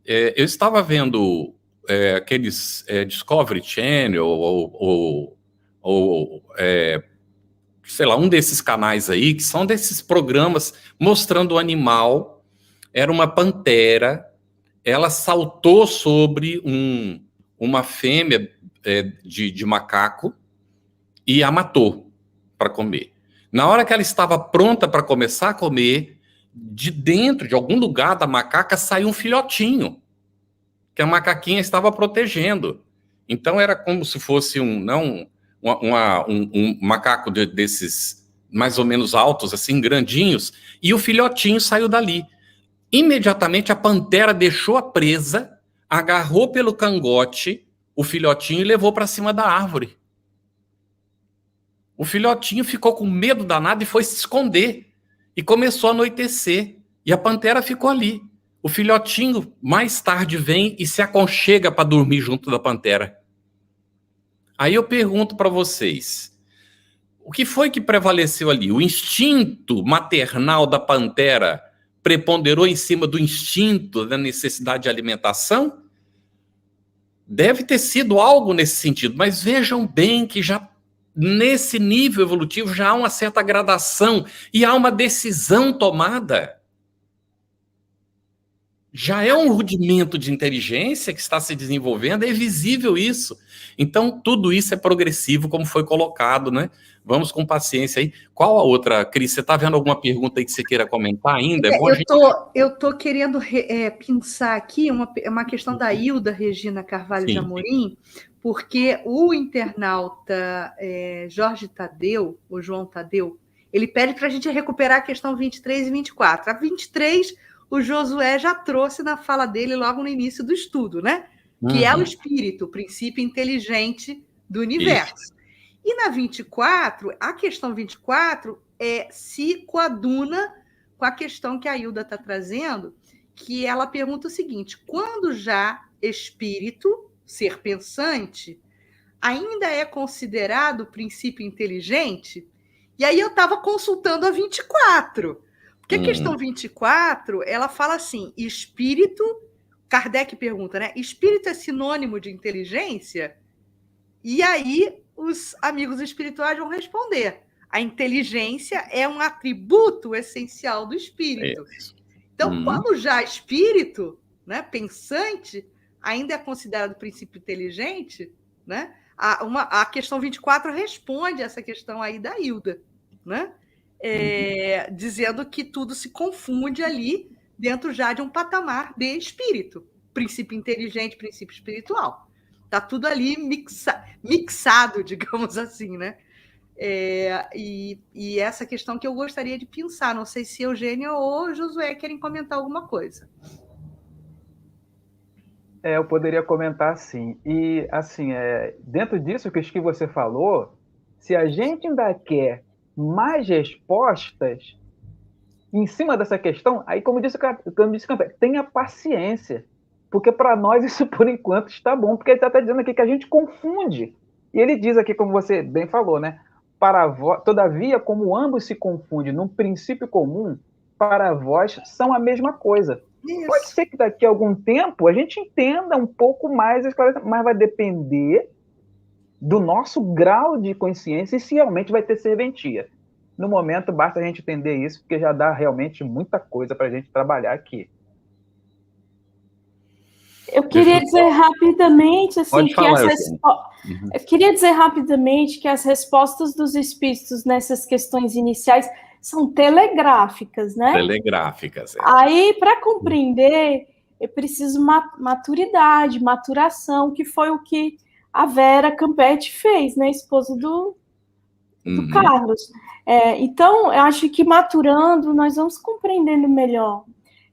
Eu estava vendo aqueles Discovery Channel, ou sei lá, um desses canais aí, que são desses programas mostrando o animal. Era uma pantera, ela saltou sobre uma fêmea de macaco e a matou para comer. Na hora que ela estava pronta para começar a comer, de dentro de algum lugar da macaca saiu um filhotinho, que a macaquinha estava protegendo. Então era como se fosse um macaco desses mais ou menos altos, assim, grandinhos, e o filhotinho saiu dali. Imediatamente a pantera deixou a presa, agarrou pelo cangote o filhotinho e levou para cima da árvore. O filhotinho ficou com medo danado e foi se esconder. E começou a anoitecer. E a pantera ficou ali. O filhotinho mais tarde vem e se aconchega para dormir junto da pantera. Aí eu pergunto para vocês, o que foi que prevaleceu ali? O instinto maternal da pantera preponderou em cima do instinto da necessidade de alimentação? Deve ter sido algo nesse sentido, mas vejam bem que já nesse nível evolutivo já há uma certa gradação e há uma decisão tomada. Já é um rudimento de inteligência que está se desenvolvendo, é visível isso. Então, tudo isso é progressivo, como foi colocado, né? Vamos com paciência aí. Qual a outra, Cris? Você está vendo alguma pergunta aí que você queira comentar ainda? Eu tô querendo pensar aqui uma questão da Hilda Regina Carvalho de Amorim, porque o internauta Jorge Tadeu, o João Tadeu, ele pede para a gente recuperar a questão 23 e 24. A 23, o Josué já trouxe na fala dele logo no início do estudo, né? Que é o espírito, o princípio inteligente do universo. Isso. E na 24, a questão 24 se coaduna com a questão que a Hilda está trazendo, que ela pergunta o seguinte: quando já espírito, ser pensante, ainda é considerado princípio inteligente? E aí eu estava consultando a 24, porque a questão 24, ela fala assim, espírito, Kardec pergunta, né? Espírito é sinônimo de inteligência? E aí os amigos espirituais vão responder, a inteligência é um atributo essencial do espírito. Então, quando já espírito, né, pensante, ainda é considerado princípio inteligente, né? A questão 24 responde essa questão aí da Hilda, né? Dizendo que tudo se confunde ali dentro já de um patamar de espírito, princípio inteligente, princípio espiritual. Está tudo ali mixado, digamos assim, né? E essa questão que eu gostaria de pensar, não sei se Eugênia ou Josué querem comentar alguma coisa. Eu poderia comentar sim. E, assim, dentro disso que você falou, se a gente ainda quer mais respostas em cima dessa questão, aí, como disse o Campbell, tenha paciência, porque para nós isso, por enquanto, está bom, porque ele está dizendo aqui que a gente confunde. E ele diz aqui, como você bem falou, né? Todavia, como ambos se confundem num princípio comum, para vós são a mesma coisa. Isso. Pode ser que daqui a algum tempo a gente entenda um pouco mais, mas vai depender do nosso grau de consciência e se realmente vai ter serventia. No momento, basta a gente entender isso, porque já dá realmente muita coisa para a gente trabalhar aqui. Eu queria dizer rapidamente, assim, eu queria dizer rapidamente que as respostas dos espíritos nessas questões iniciais são telegráficas, né? Telegráficas. Aí, para compreender, eu preciso maturidade, maturação, que foi o que a Vera Campetti fez, né? Esposa do Carlos. Então, eu acho que maturando, nós vamos compreendendo melhor.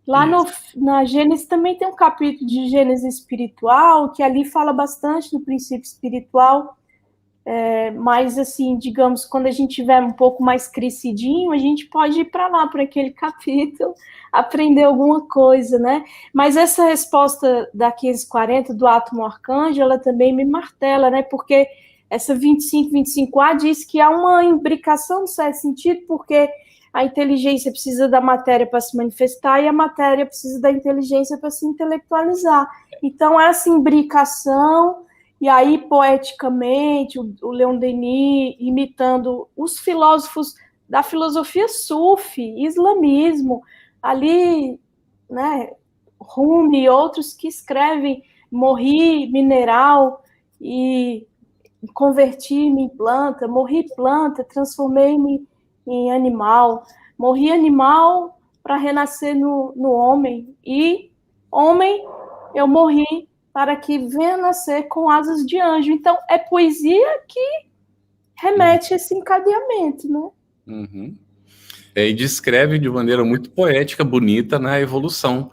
Lá na Gênesis também tem um capítulo de Gênesis espiritual, que ali fala bastante do princípio espiritual, mas, assim, digamos, quando a gente tiver um pouco mais crescidinho, a gente pode ir para lá, para aquele capítulo, aprender alguma coisa, né? Mas essa resposta da 540, do átomo arcanjo, ela também me martela, né? Porque essa 25A diz que há uma imbricação no certo sentido, porque a inteligência precisa da matéria para se manifestar e a matéria precisa da inteligência para se intelectualizar. Então, essa imbricação, e aí, poeticamente, o Leon Denis, imitando os filósofos da filosofia sufi, islamismo, ali, né, Rumi e outros que escrevem, morri mineral e converti-me em planta, morri planta, transformei-me em animal, morri animal para renascer no homem, e homem eu morri para que venha nascer com asas de anjo. Então, é poesia que remete a esse encadeamento, né? Uhum. E descreve de maneira muito poética, bonita, né, a evolução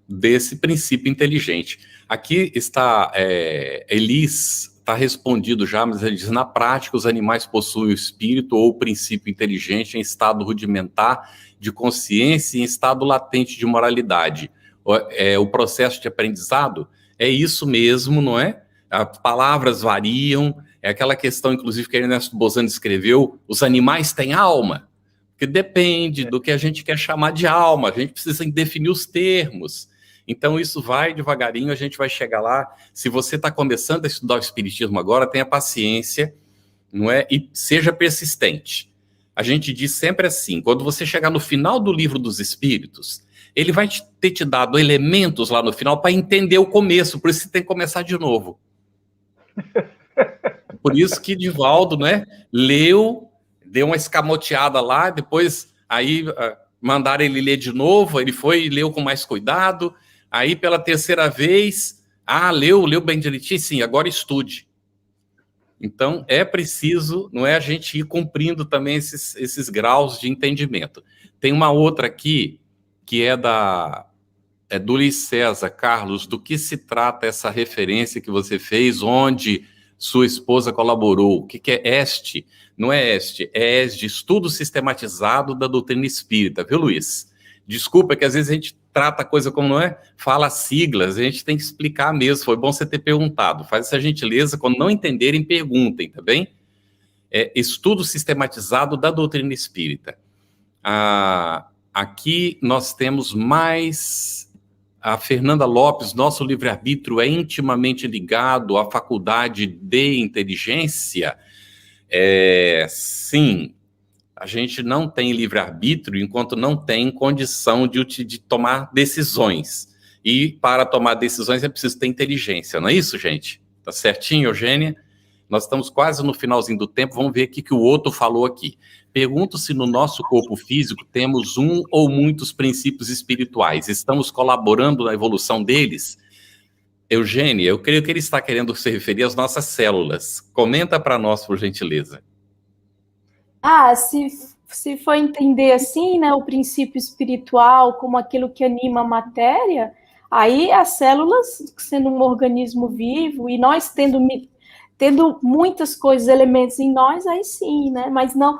desse princípio inteligente. Aqui está Elis, está respondido já, mas ele diz: na prática, os animais possuem o espírito ou o princípio inteligente em estado rudimentar de consciência e em estado latente de moralidade. O processo de aprendizado é isso mesmo, não é? As palavras variam, é aquela questão, inclusive, que Ernesto Bozano escreveu: os animais têm alma, porque depende do que a gente quer chamar de alma, a gente precisa definir os termos. Então, isso vai devagarinho, a gente vai chegar lá. Se você está começando a estudar o Espiritismo agora, tenha paciência, não é? E seja persistente. A gente diz sempre assim: quando você chegar no final do Livro dos Espíritos, ele vai ter te dado elementos lá no final para entender o começo, por isso você tem que começar de novo. Por isso que Divaldo, né, leu, deu uma escamoteada lá, depois aí mandaram ele ler de novo, ele foi e leu com mais cuidado. Aí, pela terceira vez, leu bem direitinho, sim, agora estude. Então, é preciso, não é, a gente ir cumprindo também esses graus de entendimento. Tem uma outra aqui, que é do Luiz César. Carlos, do que se trata essa referência que você fez, onde sua esposa colaborou? O que é EST? Não é EST, é ESD, Estudo Sistematizado da Doutrina Espírita, viu, Luiz? Desculpa que às vezes a gente trata a coisa como não é, fala siglas, a gente tem que explicar mesmo. Foi bom você ter perguntado. Faz essa gentileza, quando não entenderem, perguntem, tá bem? Estudo Sistematizado da Doutrina Espírita. Aqui nós temos mais a Fernanda Lopes: nosso livre-arbítrio é intimamente ligado à faculdade de inteligência? Sim. A gente não tem livre-arbítrio enquanto não tem condição de tomar decisões. E para tomar decisões é preciso ter inteligência, não é isso, gente? Tá certinho, Eugênia? Nós estamos quase no finalzinho do tempo, vamos ver o que o outro falou aqui. Pergunto se no nosso corpo físico temos um ou muitos princípios espirituais. Estamos colaborando na evolução deles? Eugênia, eu creio que ele está querendo se referir às nossas células. Comenta para nós, por gentileza. Se for entender assim, né, o princípio espiritual como aquilo que anima a matéria, aí as células, sendo um organismo vivo, e nós tendo muitas coisas, elementos em nós, aí sim, né? Mas não,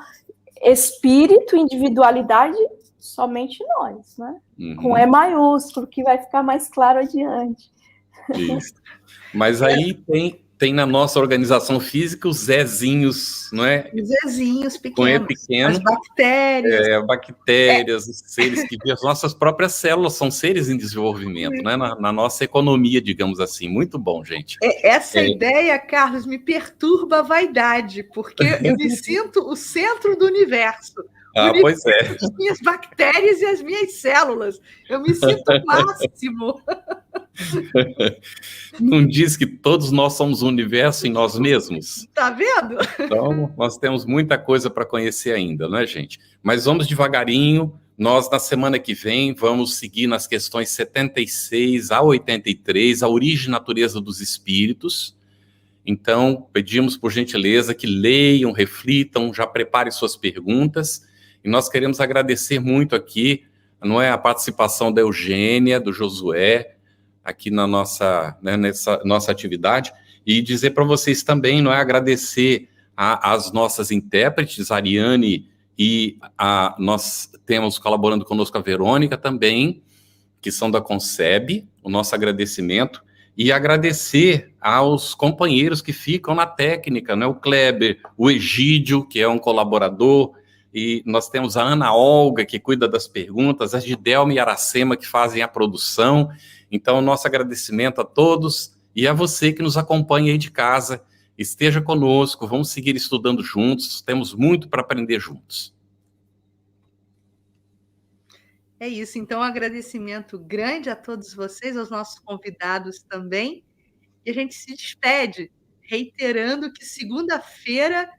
espírito, individualidade, somente nós, né? Uhum. Com E maiúsculo, que vai ficar mais claro adiante. Isso. Mas aí tem na nossa organização física os Zezinhos, não é? Os Zezinhos pequenos. Com E pequeno. As bactérias. Bactérias, os seres que vivem, as nossas próprias células são seres em desenvolvimento, né? Na nossa economia, digamos assim. Muito bom, gente. Essa ideia, Carlos, me perturba a vaidade, porque eu me sinto o centro do universo. Pois é. As minhas bactérias e as minhas células. Eu me sinto o máximo. Não diz que todos nós somos o universo em nós mesmos? Tá vendo? Então, nós temos muita coisa para conhecer ainda, não é, gente? Mas vamos devagarinho. Nós, na semana que vem, vamos seguir nas questões 76 a 83, a origem e natureza dos espíritos. Então, pedimos por gentileza que leiam, reflitam, já preparem suas perguntas. E nós queremos agradecer muito aqui, não é, a participação da Eugênia, do Josué, aqui na nossa, né, nessa nossa atividade, e dizer para vocês também, não é, agradecer às nossas intérpretes, a Ariane, e nós temos colaborando conosco a Verônica também, que são da Conceb, o nosso agradecimento, e agradecer aos companheiros que ficam na técnica, né, o Kleber, o Egídio, que é um colaborador, e nós temos a Ana Olga, que cuida das perguntas, a Gidelma e a Aracema, que fazem a produção. Então, nosso agradecimento a todos e a você que nos acompanha aí de casa. Esteja conosco, vamos seguir estudando juntos, temos muito para aprender juntos. É isso, então um agradecimento grande a todos vocês, aos nossos convidados também, e a gente se despede, reiterando que segunda-feira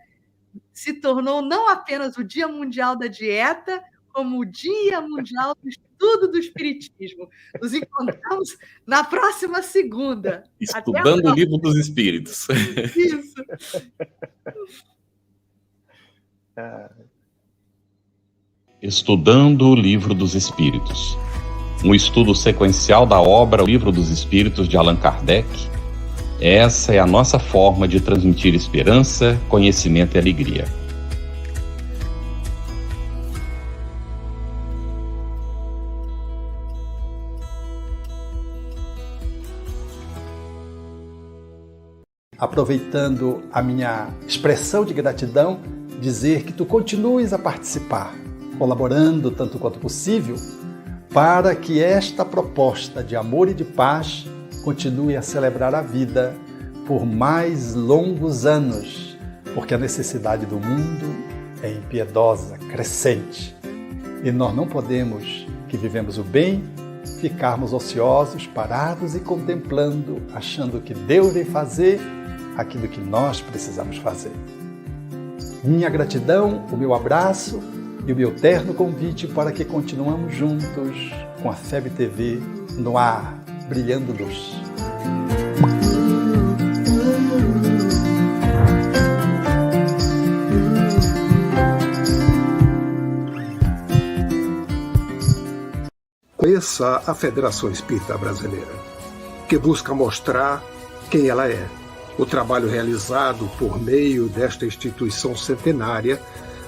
se tornou não apenas o Dia Mundial da Dieta, como o Dia Mundial do Estudo do Espiritismo. Nos encontramos na próxima segunda. Estudando o Livro dos Espíritos. Isso. Estudando o Livro dos Espíritos. Um estudo sequencial da obra O Livro dos Espíritos de Allan Kardec. Essa é a nossa forma de transmitir esperança, conhecimento e alegria. Aproveitando a minha expressão de gratidão, dizer que tu continues a participar, colaborando tanto quanto possível, para que esta proposta de amor e de paz continue a celebrar a vida por mais longos anos, porque a necessidade do mundo é impiedosa, crescente. E nós não podemos, que vivemos o bem, ficarmos ociosos, parados e contemplando, achando que Deus vem fazer aquilo que nós precisamos fazer. Minha gratidão, o meu abraço e o meu terno convite para que continuemos juntos com a FEB TV no ar, brilhando luz. Conheça a Federação Espírita Brasileira, que busca mostrar quem ela é. O trabalho realizado por meio desta instituição centenária,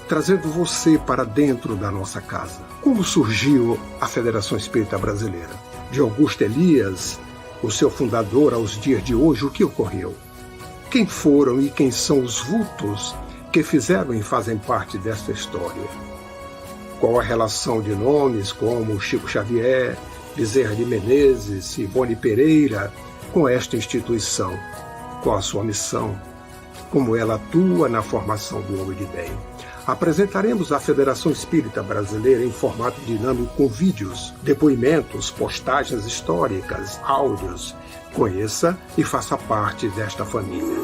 trazendo você para dentro da nossa casa. Como surgiu a Federação Espírita Brasileira? De Augusto Elias, o seu fundador, aos dias de hoje, o que ocorreu? Quem foram e quem são os vultos que fizeram e fazem parte desta história? Qual a relação de nomes como Chico Xavier, Bezerra de Menezes, Ivone Pereira com esta instituição? Qual a sua missão? Como ela atua na formação do homem de bem? Apresentaremos a Federação Espírita Brasileira em formato dinâmico com vídeos, depoimentos, postagens históricas, áudios. Conheça e faça parte desta família.